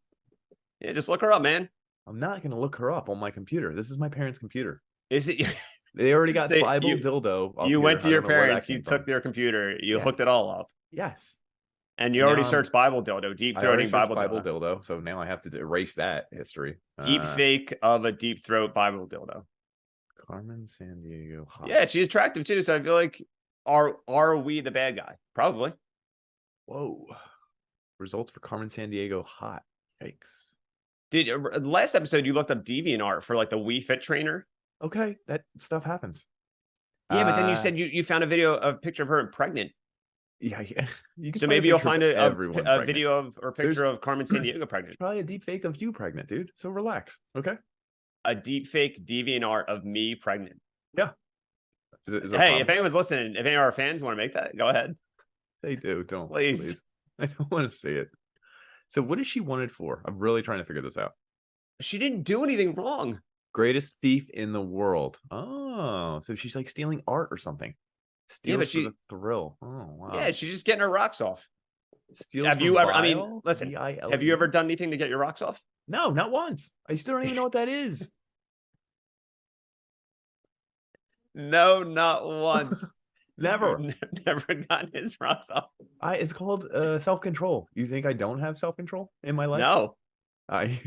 Yeah, just look her up, man. I'm not going to look her up on my computer. This is my parents' computer. Is it? They already got Say, Bible you- dildo. up You here. went to I your don't know where that parents, you came took from. their computer, you Yeah. hooked it all up, Yes. and you Now already I'm- searched Bible dildo, deep I already throating searched Bible dildo. dildo, so now I have to erase that history. Deep fake of a deep throat Bible dildo. Carmen Sandiego. Hot. Yeah, she's attractive too. So I feel like, are we the bad guy? Probably. Whoa. Results for Carmen Sandiego hot. Yikes. Did last episode you looked up DeviantArt for like the Wii Fit trainer? Okay, that stuff happens. Yeah, but then you Uh, said you found a picture of her pregnant. Yeah. You can So find maybe you'll picture of find everyone a pregnant. video of or picture There's- of Carmen Sandiego It's pregnant. probably a deep fake of you pregnant, dude. So relax. Okay. A deep fake DeviantArt of me pregnant. Is there a Hey, problem? if anyone's listening, if any of our fans want to make that, go ahead. They do, don't Please. I don't want to see it. So what is she wanted for? I'm really trying to figure this out. She didn't do anything wrong. Greatest thief in the world. Oh, so she's like stealing art or something. Steals but for she- the thrill. Oh wow. Yeah, she's just getting her rocks off. Steals Have for you ever? I mean, vile? listen. VILE? Have you ever done anything to get your rocks off? No, not once. I still don't even know what that is. No, not once. Never. Never gotten his rocks off. It's called self-control. You think I don't have self-control in my life? No. I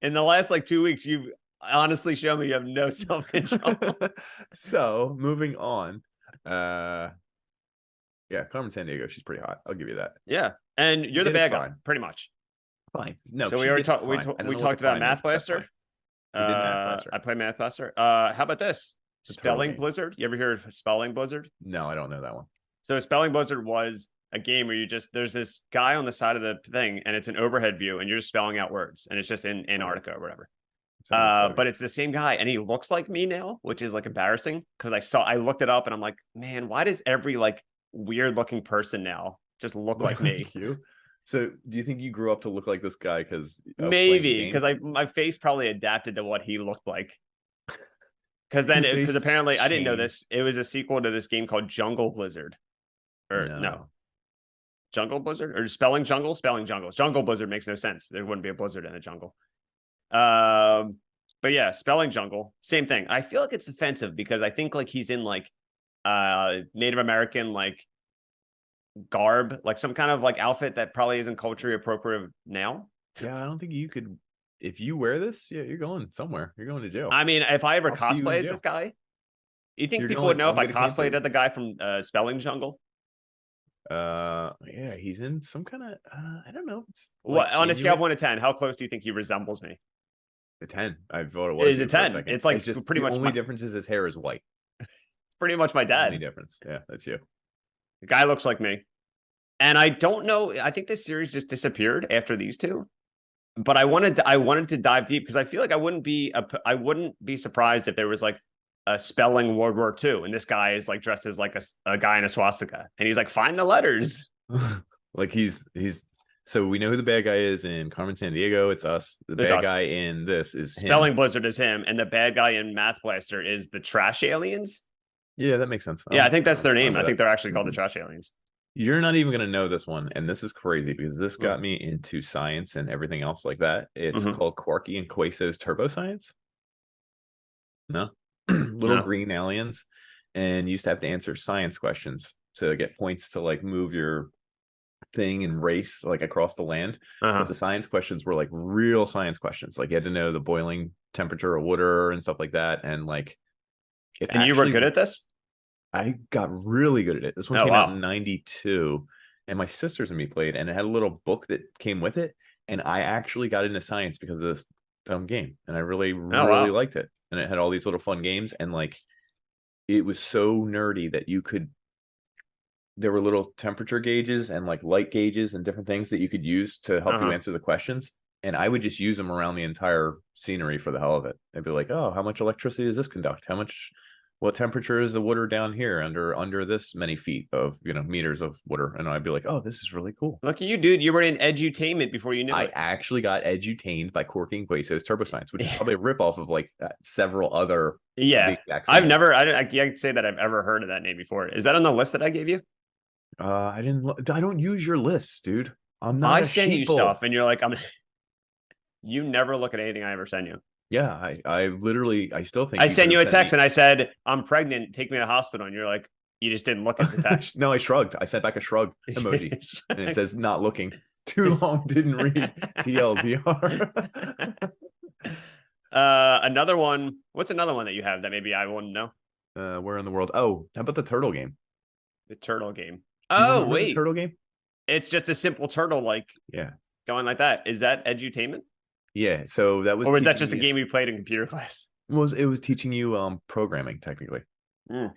In the last like 2 weeks, you've honestly shown me you have no self-control. So moving on. Yeah, Carmen Sandiego, she's pretty hot. I'll give you that. Yeah, and you're the did bad it guy, fine. pretty much. Fine. No, So we she already did it talked. We fine. I don't know what talked the about fine Math is, but that's Blaster. fine. We did Math Blaster. I play Math Blaster. How about this? It's a total Spelling game. Blizzard. You ever hear of Spelling Blizzard? No, I don't know that one. So Spelling Blizzard was a game where there's this guy on the side of the thing, and it's an overhead view, and you're just spelling out words, and it's just in Antarctica or whatever. But it's the same guy, and he looks like me now, which is like embarrassing because I looked it up, and I'm like, man, why does every like weird looking person now just look like me? You. So do you think you grew up to look like this guy because Maybe because my face probably adapted to what he looked like. Because apparently I didn't know this. It was a sequel to this game called Jungle Blizzard, or no, Jungle Blizzard or Spelling Jungle. Jungle Blizzard makes no sense. There wouldn't be a blizzard in a jungle. But yeah, Spelling Jungle, same thing. I feel like it's offensive because I think like he's in like Native American like garb, like some kind of like outfit that probably isn't culturally appropriate now. Yeah, I don't think you could. If you wear this, yeah, you're going somewhere. You're going to jail. I mean, if I ever I'll see you in cosplay as jail. this guy, you think You're people going- would know if I'm I gonna cancel cosplayed you. as the guy from Spelling Jungle? Yeah, he's in some kind of I don't know. It's What on a scale of Inuit- 1 to 10, how close do you think he resembles me? a 10. I thought it was. Is you it for a 10? second. It's like just pretty the much only my- difference is his hair is white. It's pretty much my dad. Only difference. Yeah, that's you. The guy looks like me. And I don't know. I think this series just disappeared after these two. But I wanted to dive deep because I feel like I wouldn't be surprised if there was like a spelling World War II and this guy is like dressed as like a guy in a swastika and he's like, find the letters. Like he's So we know who the bad guy is in Carmen Sandiego. It's us. The It's bad us. guy in this is him. Spelling Blizzard is him, and the bad guy in Math Blaster is the Trash Aliens. Yeah, that makes sense. Yeah, I think that's their name. I think that. they're actually called the Trash Aliens. You're not even going to know this one, and this is crazy because this Hmm. got me into science and everything else like that. It's called Quarky and Quaso's Turbo Science. No, little No. green aliens, and you used to have to answer science questions to get points to like move your thing and race like across the land. But the science questions were like real science questions. Like you had to know the boiling temperature of water and stuff like that, and like. And you were good at this? I got really good at it. This one came out in 92, and my sisters and me played, and it had a little book that came with it. And I actually got into science because of this dumb game, and I really liked it. And it had all these little fun games, and like it was so nerdy that there were little temperature gauges and like light gauges and different things that you could use to help you answer the questions. And I would just use them around the entire scenery for the hell of it. I'd be like, oh, how much electricity does this conduct? What temperature is the water down here under this many feet of, meters of water? And I'd be like, oh, this is really cool. Look at you, dude. You were in edutainment before you knew I it. actually got edutained by Corky and Quaso's Turbo Science, which is probably a ripoff of like several other. Yeah. I can't say that I've ever heard of that name before. Is that on the list that I gave you? I don't use your lists, dude. I'm not. I send you stuff and you're like, you never look at anything I ever send you. Yeah, I still think I sent you a text and I said, I'm pregnant, take me to the hospital. And you're like, you just didn't look at the text. No, I shrugged. I sent back a shrug emoji and it says not looking. Too long, didn't read. TLDR. Another one. What's another one that you have that maybe I wouldn't know? Where in the world? Oh, how about the turtle game? The turtle game. Oh, wait. The turtle game? It's just a simple turtle, like going like that. Is that edutainment? Yeah, so that was. Or was that just a game you played in computer class? It was teaching you programming technically.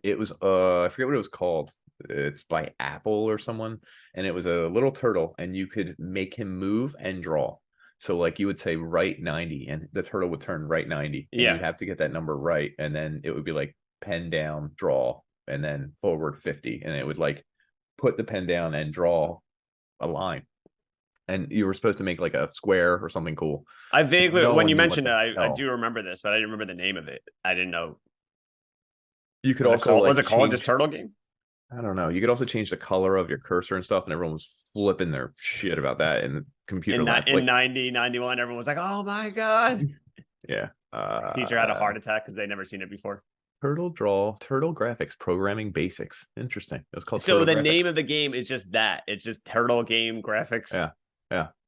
It was I forget what it was called. It's by Apple or someone, and it was a little turtle, and you could make him move and draw. So like you would say right 90, and the turtle would turn right 90. And you'd have to get that number right, and then it would be like pen down, draw, and then forward 50, and it would like put the pen down and draw a line. And you were supposed to make like a square or something cool. I vaguely, when you mentioned it, I do remember this, but I didn't remember the name of it. I didn't know. You could also was it called just turtle game? I don't know. You could also change the color of your cursor and stuff, and everyone was flipping their shit about that in the computer lab. In 90, 91, everyone was like, oh my God. Yeah. Teacher had a heart attack because they'd never seen it before. Turtle graphics, programming basics. Interesting. It was called. So the name of the game is just that. It's just turtle game graphics. Yeah.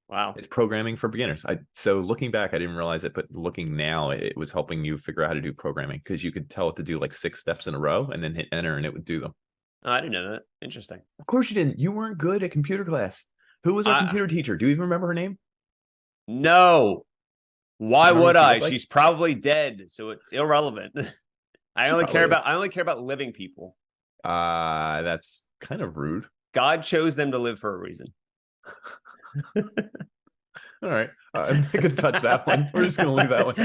Wow. It's programming for beginners. So looking back, I didn't realize it, but looking now, it was helping you figure out how to do programming because you could tell it to do like 6 steps in a row and then hit enter and it would do them. Oh, I didn't know that. Interesting. Of course you didn't. You weren't good at computer class. Who was our computer teacher? Do you even remember her name? No. Why would I? Like? She's probably dead, so it's irrelevant. I only care about living people. That's kind of rude. God chose them to live for a reason. All right. I'm not going to touch that one. We're just going to leave that one.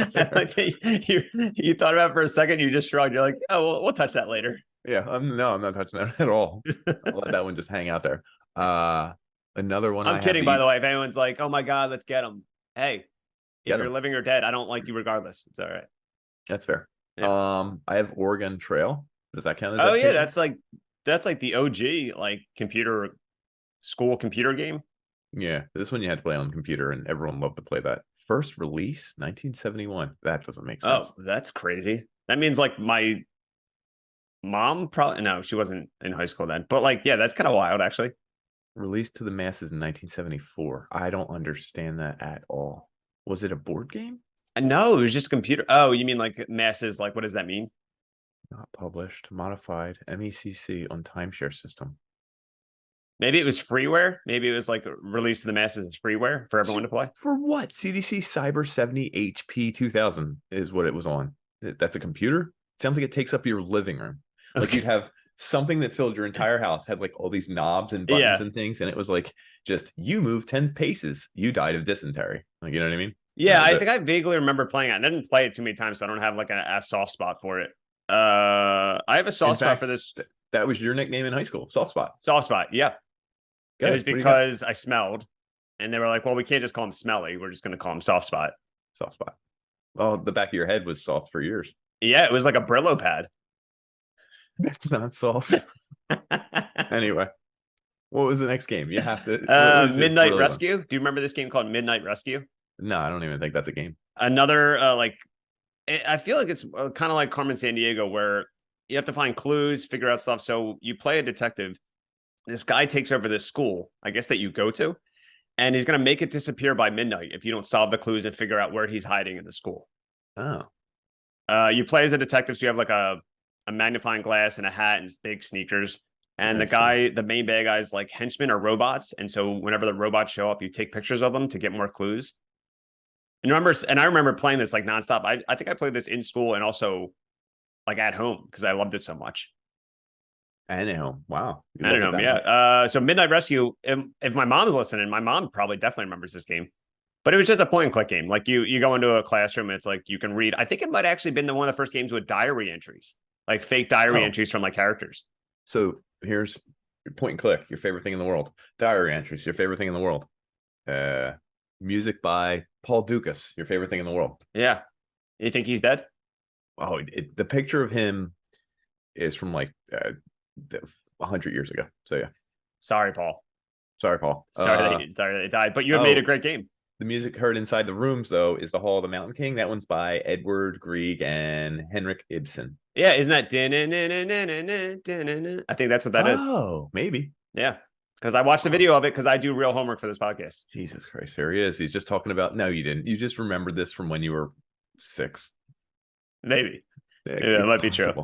You thought about it for a second. You just shrugged. You're like, oh, we'll touch that later. Yeah. I'm not touching that at all. I'll let that one just hang out there. Another one. I'm kidding, by the way. If anyone's like, oh my God, let's get them. Hey, if you're living or dead, I don't like you regardless. It's all right. That's fair. Yeah. I have Oregon Trail. Does that count as? Oh yeah, that's like the OG like school computer game. Yeah, this one you had to play on computer, and everyone loved to play that. First release, 1971. That doesn't make sense. Oh, that's crazy. That means like my mom probably she wasn't in high school then, but like that's kind of wild actually. Released to the masses in 1974. I don't understand that at all. Was it a board game? No, it was just computer. Oh, you mean like masses? Like, what does that mean? Not published, modified, MECC on timeshare system. Maybe it was freeware. Maybe it was like released to the masses as freeware for everyone to play. For what? CDC Cyber 70 HP 2000 is what it was on. That's a computer? Sounds like it takes up your living room. Like you'd have something that filled your entire house, had like all these knobs and buttons and things. And it was like, just you move 10 paces, you died of dysentery. Like, you know what I mean? Yeah, I think I vaguely remember playing it. I didn't play it too many times, so I don't have like a soft spot for it. I have a soft spot for this. That was your nickname in high school, soft spot. Soft spot, yeah. It was because I smelled. And they were like, well, we can't just call him Smelly. We're just going to call him Soft Spot. Soft spot. Oh, the back of your head was soft for years. Yeah, it was like a Brillo pad. That's not soft. Anyway, what was the next game? You have to. Midnight Rescue. Do you remember this game called Midnight Rescue? No, I don't even think that's a game. Another I feel like it's kind of like Carmen Sandiego, where you have to find clues, figure out stuff. So you play a detective. This guy takes over this school, I guess, that you go to, and he's going to make it disappear by midnight if you don't solve the clues and figure out where he's hiding in the school. Oh. You play as a detective, so you have like a magnifying glass and a hat and big sneakers. And the main bad guy's like henchmen are robots. And so whenever the robots show up, you take pictures of them to get more clues. And I remember playing this like nonstop. I think I played this in school and also like at home because I loved it so much. And at home. Wow. And at home, yeah. So Midnight Rescue, if my mom's listening, my mom probably definitely remembers this game. But it was just a point and click game. Like you go into a classroom and it's like you can read. I think it might actually been one of the first games with diary entries, like fake diary entries from like characters. So here's your point and click, your favorite thing in the world. Diary entries, your favorite thing in the world. Music by Paul Dukas, your favorite thing in the world. Yeah. You think he's dead? Oh, the picture of him is from like 100 years ago. So yeah. Sorry, Paul. Sorry, Paul. Sorry that he died. But you have made a great game. The music heard inside the rooms, though, is The Hall of the Mountain King. That one's by Edward Grieg and Henrik Ibsen. Yeah, isn't that? I think that's what that is. Oh, maybe. Yeah, because I watched the video of it because I do real homework for this podcast. Jesus Christ, there he is. He's just talking about. No, you didn't. You just remembered this from when you were 6. Maybe. Yeah, that might be true.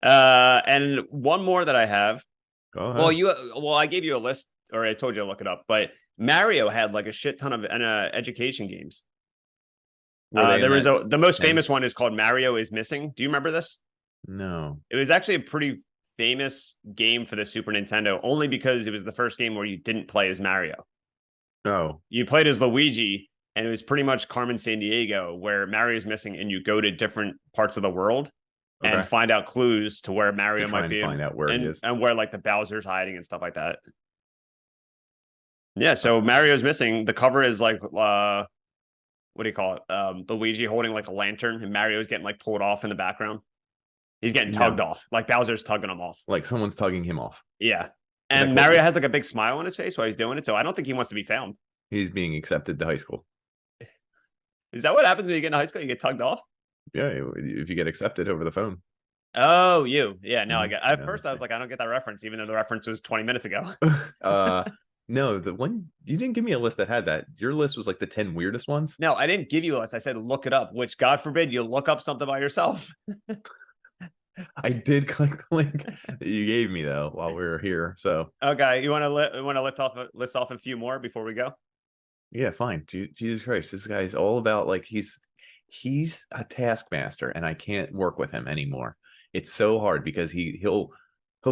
And one more that I have. Go ahead. Well, I gave you a list, or I told you to look it up, but Mario had like a shit ton of education games. The most famous one is called Mario is Missing. Do you remember this? No. It was actually a pretty famous game for the Super Nintendo, only because it was the first game where you didn't play as Mario. Oh. You played as Luigi, and it was pretty much Carmen Sandiego, where Mario's missing, and you go to different parts of the world and find out clues to where Mario might be, find out where he is, and where like the Bowser's hiding and stuff like that. Yeah, so Mario's Missing. The cover is like, what do you call it? Luigi holding like a lantern, and Mario's getting like pulled off in the background. He's getting tugged off, like Bowser's tugging him off. Like someone's tugging him off. Yeah, and Mario has like a big smile on his face while he's doing it, so I don't think he wants to be found. He's being accepted to high school. Is that what happens when you get in high school? You get tugged off? Yeah, if you get accepted over the phone. Oh, yeah. No, I get. At first, I was like, I don't get that reference, even though the reference was 20 minutes ago. No, the one you didn't give me a list that had that. Your list was like the 10 weirdest ones. No, I didn't give you a list. I said look it up, which God forbid you look up something by yourself. I did click the link that you gave me though while we were here. So okay, you want to list off a few more before we go? Yeah, fine. Jesus Christ, this guy's all about like he's a taskmaster, and I can't work with him anymore. It's so hard because he'll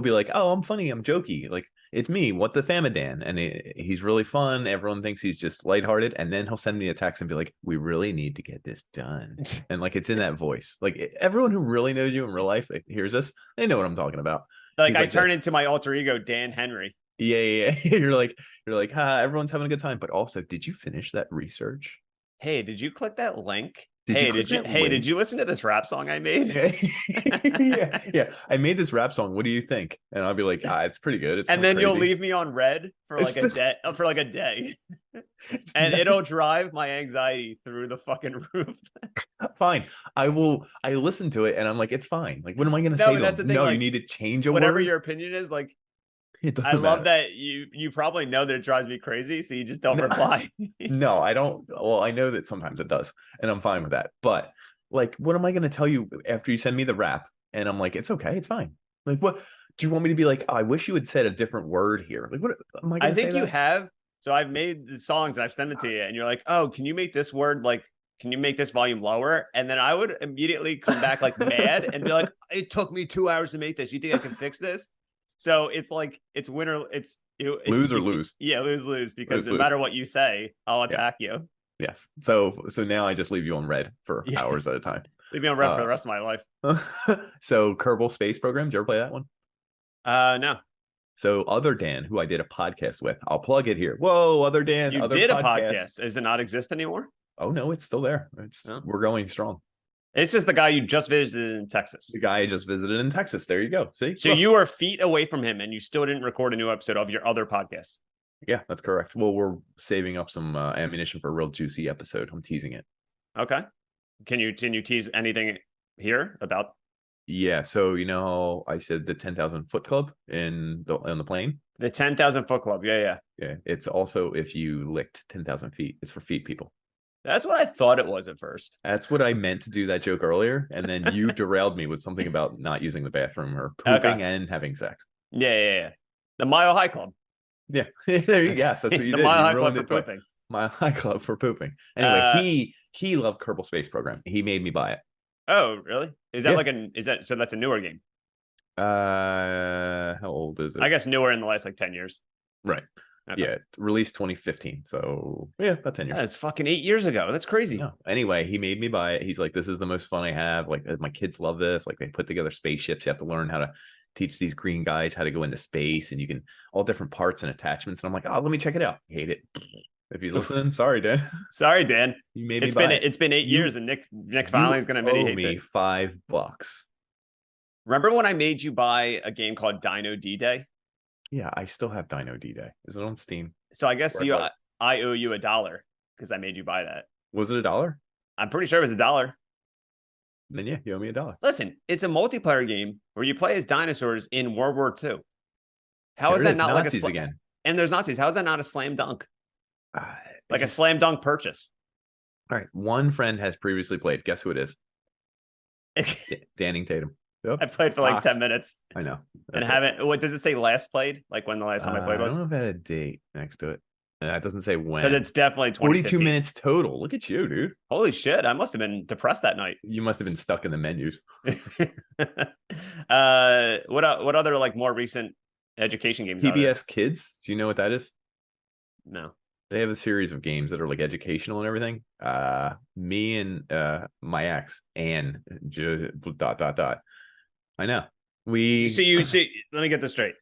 be like, oh, I'm funny, I'm jokey, like it's me, what the Famadan, and he's really fun. Everyone thinks he's just lighthearted, and then he'll send me a text and be like, we really need to get this done, and like it's in that voice. Like everyone who really knows you in real life hears this, they know what I'm talking about. Like I turn into my alter ego, Dan Henry. Yeah. You're like, everyone's having a good time, but also, did you finish that research? Hey, did you click that link? Did you listen to this rap song I made? yeah. I made this rap song. What do you think? And I'll be like, it's pretty good. And then you'll leave me on red for like a day. And it'll drive my anxiety through the fucking roof. Fine. I listen to it and I'm like, it's fine. Like, what am I going to say to them? No, like, you need to change a whatever word. Your opinion is, like, I love that you probably know that it drives me crazy, so you just don't reply. No, I don't. Well, I know that sometimes it does, and I'm fine with that. But like, what am I going to tell you after you send me the rap? And I'm like, it's okay, it's fine. Like, what do you want me to be like? Oh, I wish you had said a different word here. Like, what am I? I think you have. So I've made the songs and I've sent it to you, and you're like, oh, can you make this word like? Can you make this volume lower? And then I would immediately come back like mad and be like, it took me 2 hours to make this. You think I can fix this? So it's like it's winner. It's lose or lose. Yeah, lose because no matter what you say, I'll attack you. Yes. So now I just leave you on red for hours at a time. Leave me on red for the rest of my life. So Kerbal Space Program. Did you ever play that one? No. So other Dan, who I did a podcast with, I'll plug it here. Whoa, other Dan, You other did a podcast. Does it not exist anymore? Oh no, it's still there. We're going strong. It's just the guy you just visited in Texas. The guy I just visited in Texas. There you go. See? So you are feet away from him and you still didn't record a new episode of your other podcast. Yeah, that's correct. Well, we're saving up some ammunition for a real juicy episode. I'm teasing it. Okay. Can you tease anything here about? Yeah, so I said the 10,000 foot club on the plane. The 10,000 foot club. Yeah. Yeah, it's also if you licked 10,000 feet. It's for feet people. That's what I thought it was at first. That's what I meant to do that joke earlier, and then you derailed me with something about not using the bathroom or pooping and having sex. Yeah. The Mile High Club. Yeah, there you go. That's what you the did. Mile You High Club ruined for it by- pooping. Mile High Club for pooping. Anyway, he loved Kerbal Space Program. He made me buy it. Oh, really? Is that Yeah. so that's a newer game? How old is it? I guess newer in the last like 10 years. Right. Okay. Yeah, released 2015. So yeah, about 10 years. That's fucking 8 years ago. That's crazy. No. Anyway, he made me buy it. He's like, this is the most fun I have. Like, my kids love this. Like, they put together spaceships. You have to learn how to teach these green guys how to go into space, and you can all different parts and attachments. And I'm like, oh, let me check it out. Hate it. If he's listening, sorry, Dan. Sorry, Dan. You made me buy it. It's been 8 years, and Nick finally is going to admit he hates it. $5. Remember when I made you buy a game called Dino D-Day? Yeah, I still have Dino D-Day. Is it on Steam? So I guess I owe you $1 because I made you buy that. Was it $1? I'm pretty sure it was $1. Then yeah, you owe me $1. Listen, it's a multiplayer game where you play as dinosaurs in World War II. How There is that is not Nazis like again? And there's Nazis. How is that not a slam dunk? Like It's a slam dunk purchase. All right, one friend has previously played. Guess who it is? Danning Tatum. Yep. I played for like 10 minutes I know. and haven't. What does it say? Last played? Like when the last time I played I was? don't know if it had a date next to it. That doesn't say when. Because it's definitely 42 minutes total. Look at you, dude. Holy shit! I must have been depressed that night. You must have been stuck in the menus. What other like more recent education games? PBS Kids. Do you know what that is? No. They have a series of games that are like educational and everything. Me and my ex and I know. So you see, let me get this straight.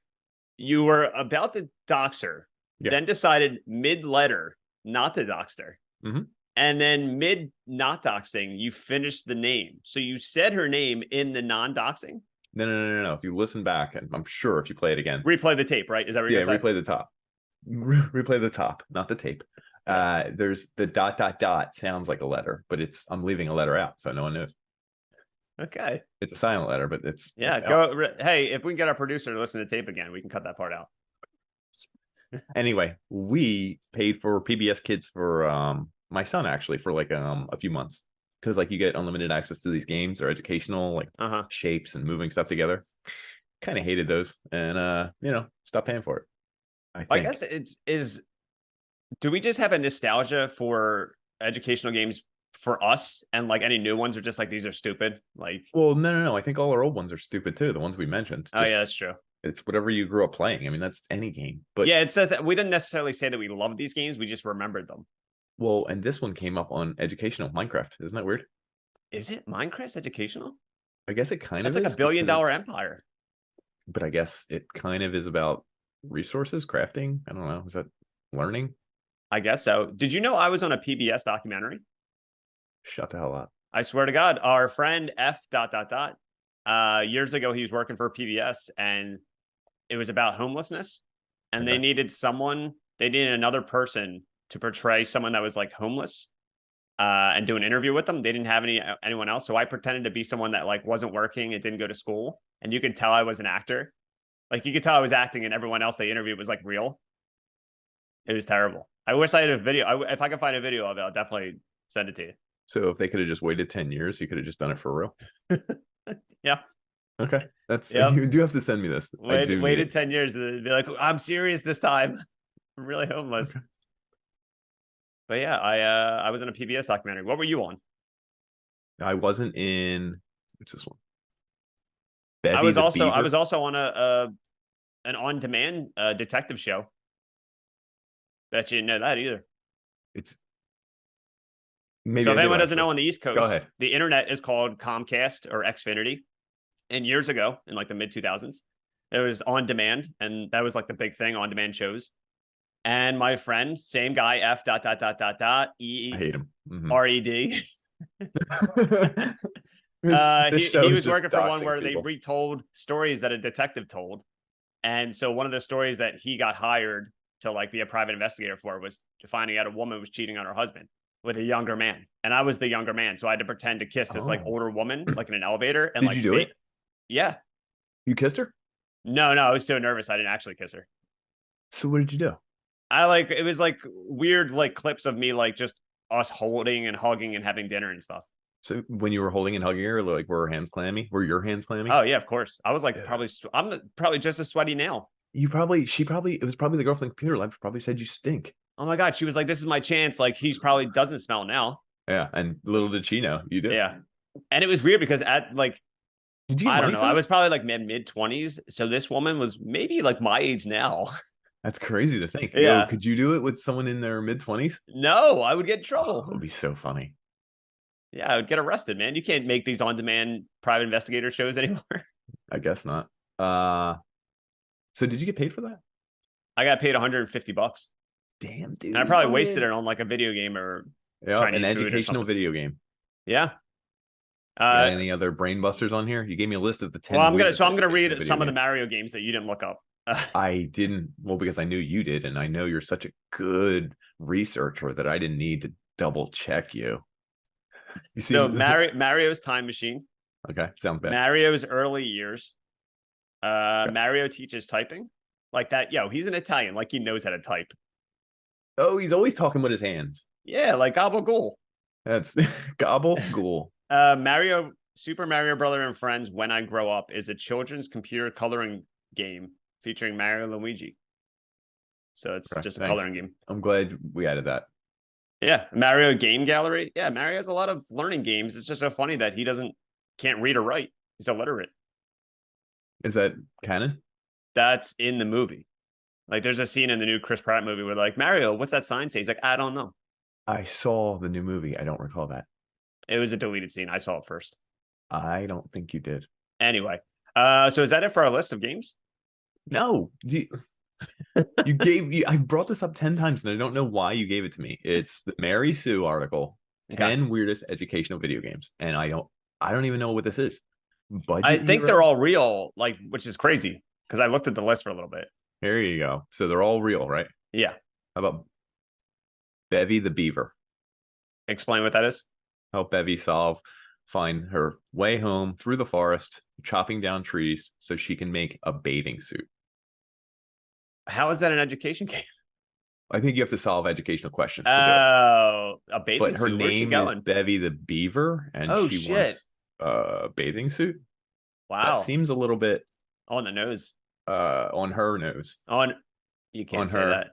You were about to dox her, then decided mid-letter not to dox her. Mm-hmm. And then mid not doxing, you finished the name. So you said her name in the non-doxing? No. If you listen back, and I'm sure if you play it again. Replay the tape, right? Is that what you're saying? Replay the top. Replay the top, not the tape. There's the ... sounds like a letter, but I'm leaving a letter out, so no one knows. Okay. It's a silent letter, but it's Hey, if we can get our producer to listen to tape again, we can cut that part out. Anyway, we paid for PBS Kids for my son actually for like a few months because like you get unlimited access to these games. Or educational, like shapes and moving stuff together. Kind of hated those, and stopped paying for it. I guess do we just have a nostalgia for educational games for us, and like any new ones are just like, these are stupid? Like, well, no. I think all our old ones are stupid too. The ones we mentioned. Oh yeah, that's true. It's whatever you grew up playing. I mean, that's any game. But yeah, it says that we didn't necessarily say that we loved these games. We just remembered them. Well, and this one came up on educational Minecraft. Isn't that weird? Is it Minecraft educational? I guess it kind of is. It's like $1 billion empire. But I guess it kind of is about resources, crafting. I don't know. Is that learning? I guess so. Did you know I was on a PBS documentary? Shut the hell up. I swear to God, our friend F ... years ago, he was working for PBS, and it was about homelessness. And they needed another person to portray someone that was like homeless and do an interview with them. They didn't have anyone else. So I pretended to be someone that like wasn't working and didn't go to school. And you could tell I was an actor. Like you could tell I was acting, and everyone else they interviewed was like real. It was terrible. I wish I had a video. If I can find a video of it, I'll definitely send it to you. So if they could have just waited 10 years, you could have just done it for real. Yeah. Okay. You do have to send me this. Waited 10 years and be like, I'm serious this time. I'm really homeless. Okay. But yeah, I was in a PBS documentary. What were you on? I wasn't in. What's this one? I was also on an on-demand detective show. Bet you didn't know that either. It's maybe. So if anyone doesn't know, on the East Coast, go ahead. The internet is called Comcast or Xfinity. And years ago, in like the mid 2000s, It was on demand, and that was like the big thing, on demand shows. And my friend, same guy, F dot dot dot dot dot E I hate him. RED. He was working for one where they retold stories that a detective told. And so one of the stories that he got hired to like be a private investigator for was finding out a woman was cheating on her husband with a younger man. And I was the younger man. So I had to pretend to kiss this like older woman, like in an elevator. And Did you do it? Yeah. You kissed her? No, I was so nervous. I didn't actually kiss her. So what did you do? It was like weird, like clips of me, like just us holding and hugging and having dinner and stuff. So when you were holding and hugging her, like were her hands clammy? Were your hands clammy? Oh yeah, of course. I was like, probably just as sweaty now. It was probably the girl from the computer lab who probably said you stink. Oh my God. She was like, this is my chance. Like he's probably doesn't smell now. Yeah. And little did she know you did. Yeah. And it was weird because at like, I don't know. I was probably like mid-20s. So this woman was maybe like my age now. That's crazy to think. Yeah. Yo, could you do it with someone in their mid-20s? No, I would get in trouble. It would be so funny. Yeah, I would get arrested, man. You can't make these on-demand private investigator shows anymore. I guess not. So did you get paid for that? I got paid $150. Damn, dude. And I probably wasted it on like a video game or an educational video game. Yeah. Any other brain busters on here? You gave me a list of the 10. Well, I'm gonna read some of the Mario games that you didn't look up. I didn't. Well, because I knew you did, and I know you're such a good researcher that I didn't need to double check you. You see, so Mario's Time Machine. Okay, sounds bad. Mario's early years. Okay. Mario teaches typing. Like that. Yo, he's an Italian. Like he knows how to type. Oh, he's always talking with his hands. Yeah, like Gabagool. That's Gabagool. Super Mario Brother and Friends When I Grow Up is a children's computer coloring game featuring Mario and Luigi. So it's just a coloring game. I'm glad we added that. Yeah. Mario Game Gallery. Yeah, Mario has a lot of learning games. It's just so funny that he can't read or write. He's illiterate. Is that canon? That's in the movie. Like there's a scene in the new Chris Pratt movie where like, Mario, what's that sign say? He's like, I don't know. I saw the new movie. I don't recall that. It was a deleted scene. I saw it first. I don't think you did. Anyway, so is that it for our list of games? No. I brought this up 10 times and I don't know why you gave it to me. It's the Mary Sue article, 10 weirdest educational video games. And I don't even know what this is. I think they're all real, like, which is crazy because I looked at the list for a little bit. Here you go. So they're all real, right? Yeah. How about Bevy the Beaver? Explain what that is. Help Bevy find her way home through the forest, chopping down trees so she can make a bathing suit. How is that an education game? I think you have to solve educational questions to do it. A bathing suit. But her name is Bevy the Beaver, and she wants a bathing suit. Wow. That seems a little bit on the nose. On her nose. You can't say that.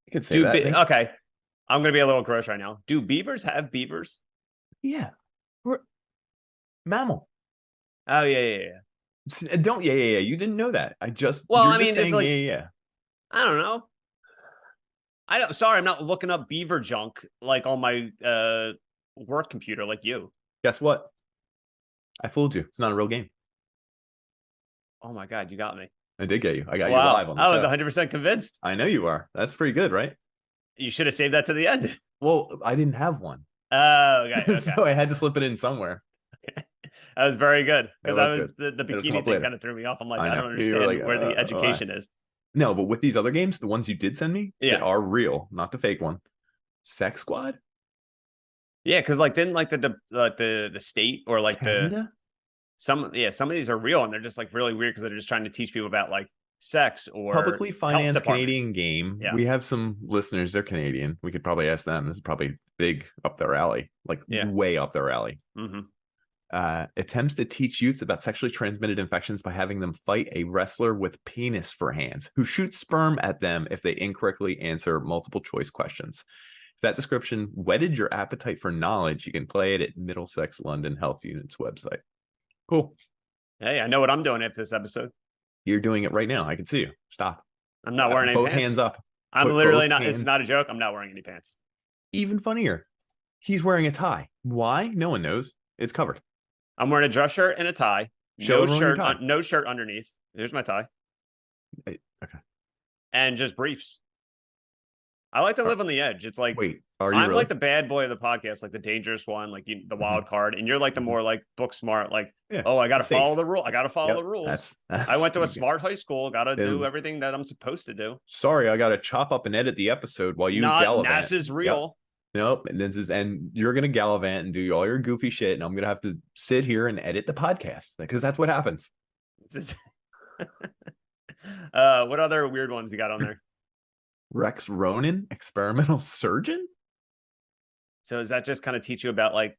You can say that. Okay. I'm going to be a little gross right now. Do beavers have beavers? Yeah. We're mammal. Oh, yeah. Yeah. You didn't know that. I just. Well, I mean, saying, it's like. Yeah. I don't know. Sorry, I'm not looking up beaver junk like on my work computer like you. Guess what? I fooled you. It's not a real game. Oh my God, you got me. I did get you. I got you live on the show. I was 100% convinced. I know you are. That's pretty good, right? You should have saved that to the end. Well, I didn't have one. Oh, okay. So I had to slip it in somewhere. That was very good. Because the bikini thing kind of threw me off. I'm like, I don't understand where the education is. No, but with these other games, the ones you did send me, that are real, not the fake one. Sex Squad? Yeah, because like didn't like the state or like Canada? some of these are real and they're just like really weird because they're just trying to teach people about like sex or publicly financed Canadian game. Yeah. We have some listeners, they're Canadian. We could probably ask them. This is probably big up their alley, like way up their alley. Mm-hmm. Attempts to teach youths about sexually transmitted infections by having them fight a wrestler with penis for hands who shoots sperm at them if they incorrectly answer multiple choice questions. If that description whetted your appetite for knowledge, you can play it at Middlesex London Health Unit's website. Cool. Hey, I know what I'm doing after this episode. You're doing it right now. I can see you. Stop. I'm not wearing any both pants. Hands up. I'm literally not. This is not a joke. I'm not wearing any pants. Even funnier. He's wearing a tie. Why? No one knows. It's covered. I'm wearing a dress shirt and a tie. No shirt underneath. Here's my tie. Okay. And just briefs. I like to live on the edge. It's like, wait, are you I'm really? like the bad boy of the podcast, like the dangerous one, like the wild card, and you're like the more like book smart, like, Yeah, oh, I got to safe. follow the rule. I got to follow Yep, the rules. that's I went to a you smart high school. Got to Ew. do everything that I'm supposed to do. Sorry, I got to chop up and edit the episode while you Not gallivant. NASA's Yep. real. Nope. And you're gonna gallivant and do all your goofy shit, and I'm gonna have to sit here and edit the podcast because that's what happens. What other weird ones you got on there? Rex Ronan, experimental surgeon. So does that just kind of teach you about like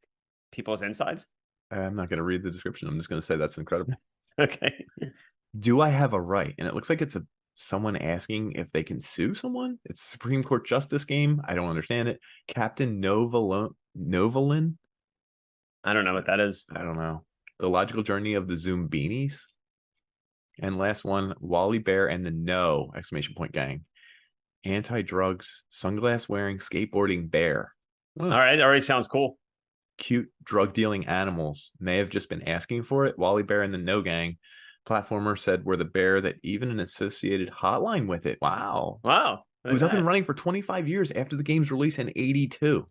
people's insides? I'm not gonna read the description. I'm just gonna say that's incredible. Okay. Do I have a right? And it looks like it's someone asking if they can sue someone. It's a Supreme Court justice game. I don't understand it. Captain Novalin. I don't know what that is. I don't know. The logical journey of the Zoombinis. And last one, Wally Bear and the No! Exclamation point gang. Anti-drugs, sunglass wearing, skateboarding bear. All right, already sounds cool. Cute drug dealing animals may have just been asking for it. Wally Bear and the No Gang. Platformer said we're the bear that even an associated hotline with it. Wow. Wow. It was up and running for 25 years after the game's release in 82.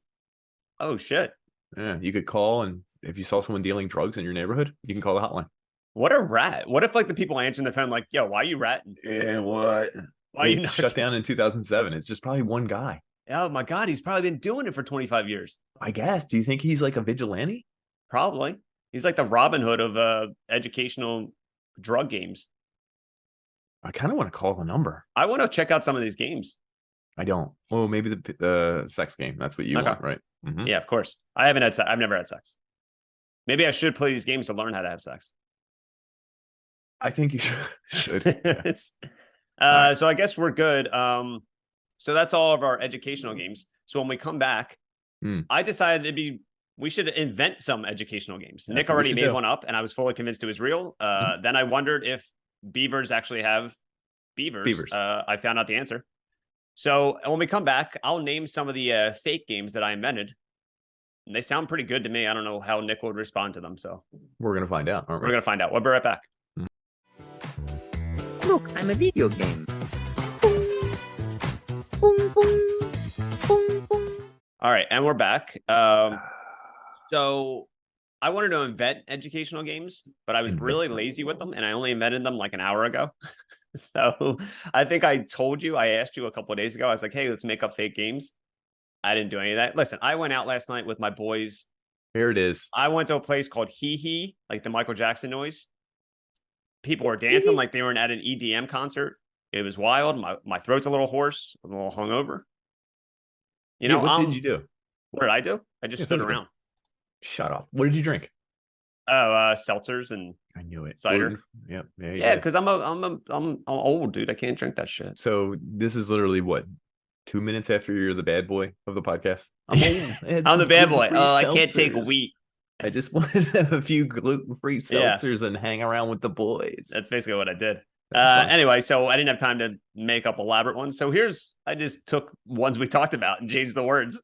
Oh, shit. Yeah, you could call, and if you saw someone dealing drugs in your neighborhood, you can call the hotline. What a rat. What if like the people answering the phone like, yo, why are you ratting? Yeah, what? Why are you not shut down in 2007? It's just probably one guy. Oh my God, he's probably been doing it for 25 years. I guess. Do you think he's like a vigilante? Probably. He's like the Robin Hood of educational drug games. I kind of want to call the number. I want to check out some of these games. I don't. Well, maybe the sex game. That's what you want, right? Mm-hmm. Yeah, of course. I haven't had sex. I've never had sex. Maybe I should play these games to learn how to have sex. I think you should. Yeah. So I guess we're good. So that's all of our educational games. So when we come back, I decided we should invent some educational games. That's Nick already made one up, and I was fully convinced it was real. Then I wondered if beavers actually have beavers. I found out the answer. So when we come back, I'll name some of the fake games that I invented. And they sound pretty good to me. I don't know how Nick would respond to them. So we're going to find out, aren't we? We're going to find out. We'll be right back. Look, I'm a video game. Boom, boom, boom, boom, boom. All right, and we're back. So I wanted to invent educational games, but I was really lazy with them, and I only invented them like an hour ago. So I think I told you, I asked you a couple of days ago, I was like, hey, let's make up fake games. I didn't do any of that. Listen, I went out last night with my boys. Here it is. I went to a place called Hee Hee, like the Michael Jackson noise. People were dancing like they were at an EDM concert. It was wild. My throat's a little hoarse. I'm a little hungover. You know, what did you do? What did I do? I just stood around. Shut up. What did you drink? Oh, seltzers and I knew it. Cider. Yep. Yeah, because I'm old, dude. I can't drink that shit. So this is literally what, 2 minutes after you're the bad boy of the podcast? I'm old. I'm the bad boy. Oh, I can't seltzers. take wheat. I just wanted to have a few gluten-free seltzers and hang around with the boys. That's basically what I did. Anyway, so I didn't have time to make up elaborate ones. So I just took ones we talked about and changed the words.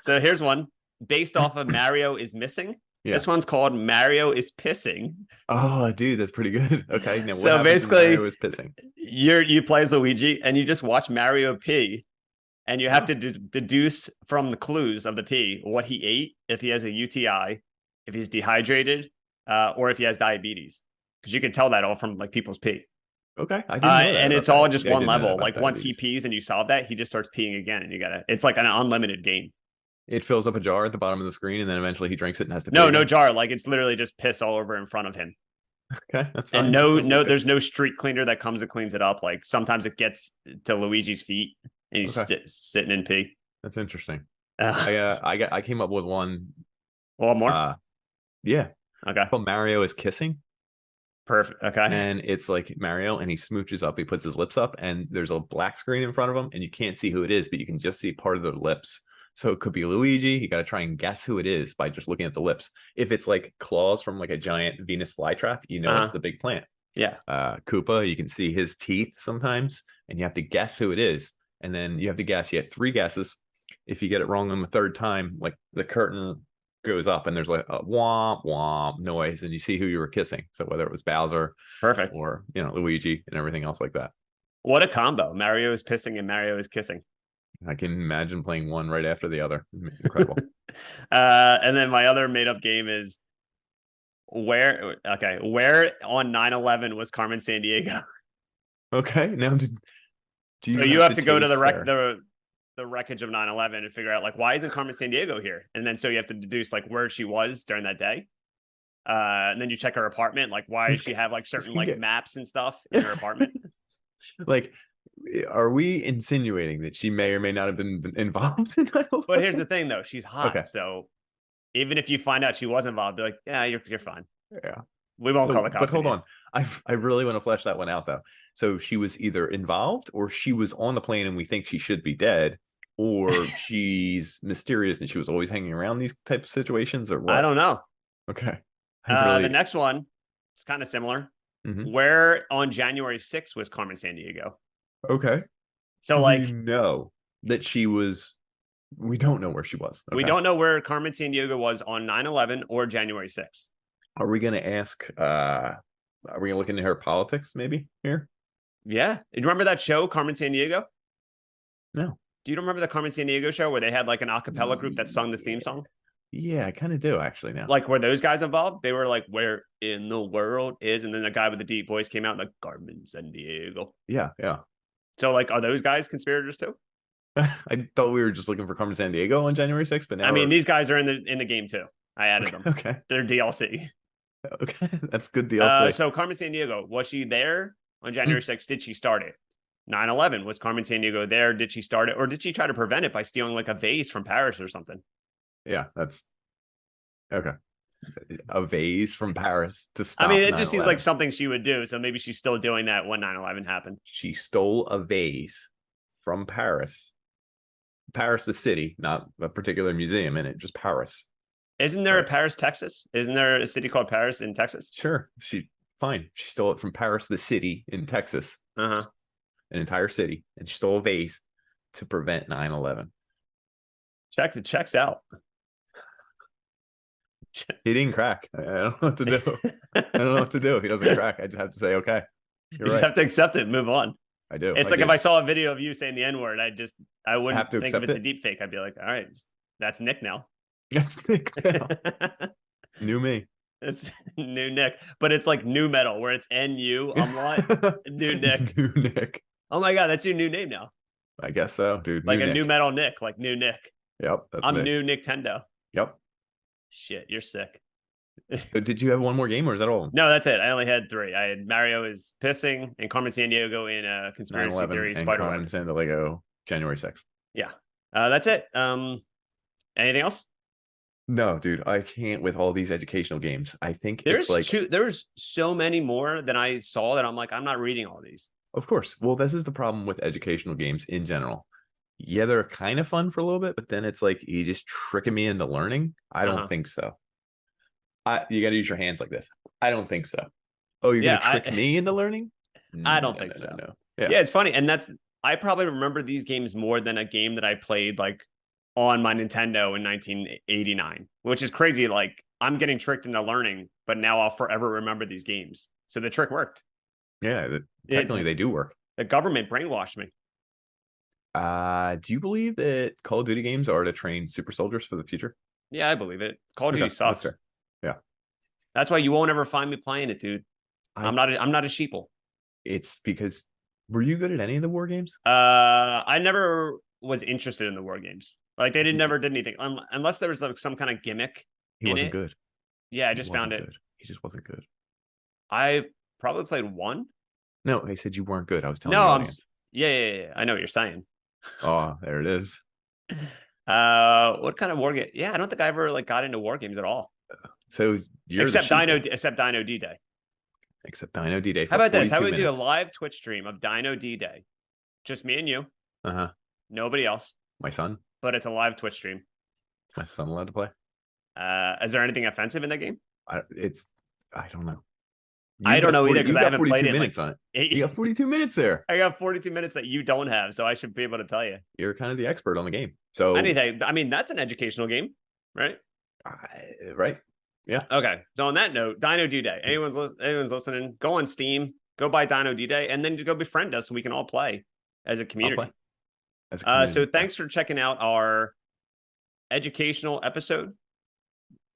So here's one based off of Mario is Missing. Yeah. This one's called Mario is Pissing. Oh, dude, that's pretty good. Okay. Now so basically, Mario is pissing. You play as Luigi and you just watch Mario pee, and you have to deduce from the clues of the pee what he ate, if he has a UTI, if he's dehydrated, or if he has diabetes, because you can tell that all from like people's pee. Okay. I didn't know that and it's all just one I level. Like once he pees and you solve that, he just starts peeing again, and it's like an unlimited game. It fills up a jar at the bottom of the screen, and then eventually he drinks it and has to. No jar. Like it's literally just piss all over in front of him. Okay, that's fine. And there's no street cleaner that comes and cleans it up. Like sometimes it gets to Luigi's feet and he's sitting in pee. That's interesting. I came up with one. One more. Yeah. Okay. Well, Mario is kissing. Perfect. Okay. And it's like Mario, and he smooches up. He puts his lips up, and there's a black screen in front of him, and you can't see who it is, but you can just see part of their lips. So it could be Luigi. You got to try and guess who it is by just looking at the lips. If it's like claws from like a giant Venus flytrap, it's the big plant. Yeah. Koopa, you can see his teeth sometimes, and you have to guess who it is. And then you have to guess. You had 3 guesses. If you get it wrong on the third time, like the curtain goes up and there's like a womp womp noise, and you see who you were kissing. So whether it was Bowser Perfect. or Luigi and everything else like that. What a combo. Mario is pissing and Mario is kissing. I can imagine playing one right after the other. Incredible. And then my other made up game is where on 9/11 was Carmen Sandiego? Okay. Now So you have to go to the wreckage of 9/11 and figure out like, why isn't Carmen Sandiego here? And then so you have to deduce like where she was during that day. And then you check her apartment, like why does she have like certain like maps and stuff in her apartment? Like, are we insinuating that she may or may not have been involved in 9/11? But here's the thing though, she's hot. Okay. So even if you find out she was involved, be like, yeah, you're fine. Yeah. We won't call the cops. But hold on. I really want to flesh that one out though. So she was either involved or she was on the plane and we think she should be dead, or she's mysterious and she was always hanging around these type of situations, or what? I don't know. Okay. The next one is kind of similar. Mhm. Where on January 6th was Carmen Sandiego? Okay. So Do like we know that she was. We don't know where she was. we Okay. don't know where Carmen Sandiego was on 9/11 or January 6th. Are we going to ask? Are we going to look into her politics maybe here? Yeah. You remember that show, Carmen Sandiego? No. Do you remember the Carmen Sandiego show where they had like an a cappella group that sung the theme song? Yeah, I kind of do actually now. Like, were those guys involved? They were like, where in the world is? And then a guy with a deep voice came out like, Carmen Sandiego. Yeah. So, like, are those guys conspirators too? I thought we were just looking for Carmen Sandiego on January 6th, but now I mean, these guys are in the game too. I added them. Okay. They're DLC. Okay, that's good DLC. So Carmen Sandiego, was she there on January 6th? Did she start it? 9/11, was Carmen Sandiego there? Did she start it? Or did she try to prevent it by stealing like a vase from Paris or something? Yeah, that's okay. A vase from Paris to stop. I mean, it just seems 9/11. like something she would do. So maybe she's still doing that when 9/11 happened. She stole a vase from Paris. Paris, the city, not a particular museum in it, just Paris. Isn't there Right. a Paris, Texas? Isn't there a city called Paris in Texas? Sure, she stole it from Paris, the city in Texas, Uh-huh. an entire city, and she stole a vase to prevent 9/11. Checks out. He didn't crack. I don't know what to do. I don't know what to do if he doesn't crack. I just have to say, okay, You you're just right. have to accept it and move on. I do. It's like if I saw a video of you saying the N-word, I wouldn't have to think if accept it's a it. deep fake. I'd be like, all right, that's Nick now. That's Nick now. New me. It's new Nick, but it's like new metal where it's NU. I'm like new Nick. New Nick. Oh my god, that's your new name now. I guess so, dude. Like new a Nick. new metal Nick, like new Nick. Yep, that's I'm me. new Nintendo. Yep. Shit, you're sick. So did you have one more game, or is that all? No, that's it. I only had 3. I had Mario is pissing and Carmen Sandiego in a conspiracy 9/11 theory and spider Carmen web. Sandiego, January 6th. Yeah, that's it. Anything else? No, dude, I can't with all these educational games. I think There's it's like, there's so many more than I saw that I'm like, I'm not reading all these. of course. Well, this is the problem with educational games in general. Yeah, they're kind of fun for a little bit, but then it's like you just tricking me into learning. I don't think so. You got to use your hands like this. I don't think so. Oh, you're gonna trick me into learning? I don't think so. No. Yeah, it's funny, and I probably remember these games more than a game that I played like on my Nintendo in 1989, which is crazy. Like I'm getting tricked into learning, but now I'll forever remember these games. So the trick worked. Yeah, technically they do work. The government brainwashed me. Do you believe that Call of Duty games are to train super soldiers for the future? Yeah, I believe it. Call of Duty Okay, sucks. that's fair. Yeah, That's why you won't ever find me playing it, dude. I'm not a sheeple. It's because were you good at any of the war games? I never was interested in the war games. Like they never did anything unless there was like some kind of gimmick. He in wasn't it. good. Yeah, I He just wasn't found it. good. He just wasn't good. I probably played 1. No, I said you weren't good. I was telling No, the I'm audience. yeah. I know what you're saying. Oh, there it is. What kind of war game? Yeah, I don't think I ever like got into war games at all. So you're Except the Dino sheeple. D-Day. Except Dino D-Day. How about this? How 42 about we do a minutes. live Twitch stream of Dino D-Day? Just me and you, Uh-huh. nobody else, My son. but it's a live Twitch stream. My son allowed to play. Is there anything offensive in that game? I don't know. I don't know either because You I got haven't 42 played it. minutes on it. Like, You got 42 minutes there. I got 42 minutes that you don't have, so I should be able to tell you You're kind of the expert on the game. So anything. I mean, that's an educational game, right? Right. Okay. So on that note, Dino D-Day. Anyone's listening, go on Steam, go buy Dino D-Day, and then go befriend us so we can all play as a community. So thanks for checking out our educational episode.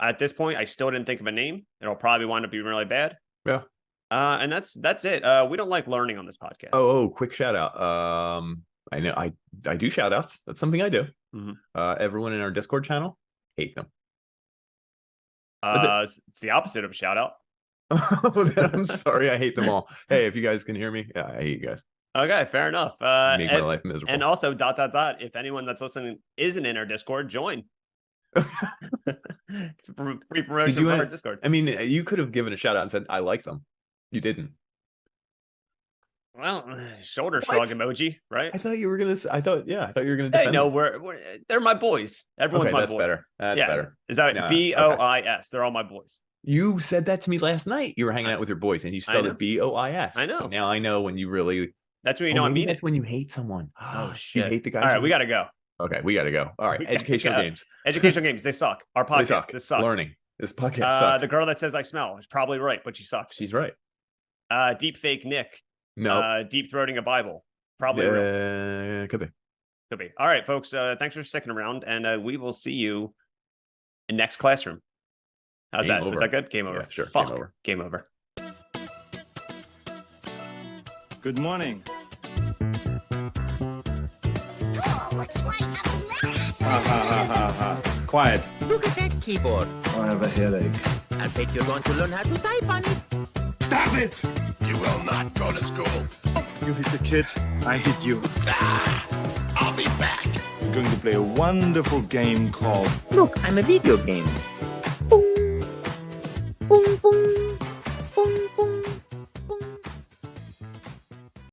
At this point, I still didn't think of a name. It'll probably wind up being really bad. Yeah. And that's it. We don't like learning on this podcast. Oh, quick shout out. I know I do shout outs. That's something I do. Everyone in our Discord channel, hate them. It's the opposite of a shout out. I'm sorry, I hate them all. Hey, if you guys can hear me, yeah, I hate you guys. Okay, fair enough. Make my life miserable. And also, ... If anyone that's listening isn't in our Discord, join. It's a free promotion for our Discord. I mean, you could have given a shout out and said, I like them. You didn't. Well, shoulder shrug emoji, right? I thought you were gonna. I thought you were gonna. Hey, no, they're my boys. Everyone's my that's boy. better. That's better. Is that BOIS? Okay. They're all my boys. You said that to me last night. You were hanging out with your boys, and you spelled it BOIS. I know. So now I know when you really. That's when you know I mean. That's when you hate someone. Oh shit! You hate the guy. All right, we gotta go. Okay, we gotta go. All right, educational games. Educational games. They suck. Our podcast. This sucks. Learning. This podcast sucks. The girl that says I smell is probably right, but she sucks. She's right. Deep fake Nick. No. Deep throating a Bible. Probably real. Could be. Could be. All right, folks. Thanks for sticking around, and we will see you in next classroom. How's that? Was that good? Game over. Yeah, sure. Fuck. Game over. Good morning. School looks like a mess. Ha ha ha ha ha. Quiet. Look at that keyboard. I have a headache. I bet you're going to learn how to type on it. Stop it! You will not go to school. You hit the kid, I hit you. I'll be back. We're going to play a wonderful game called Look, I'm a video game. Boom. Boom, boom.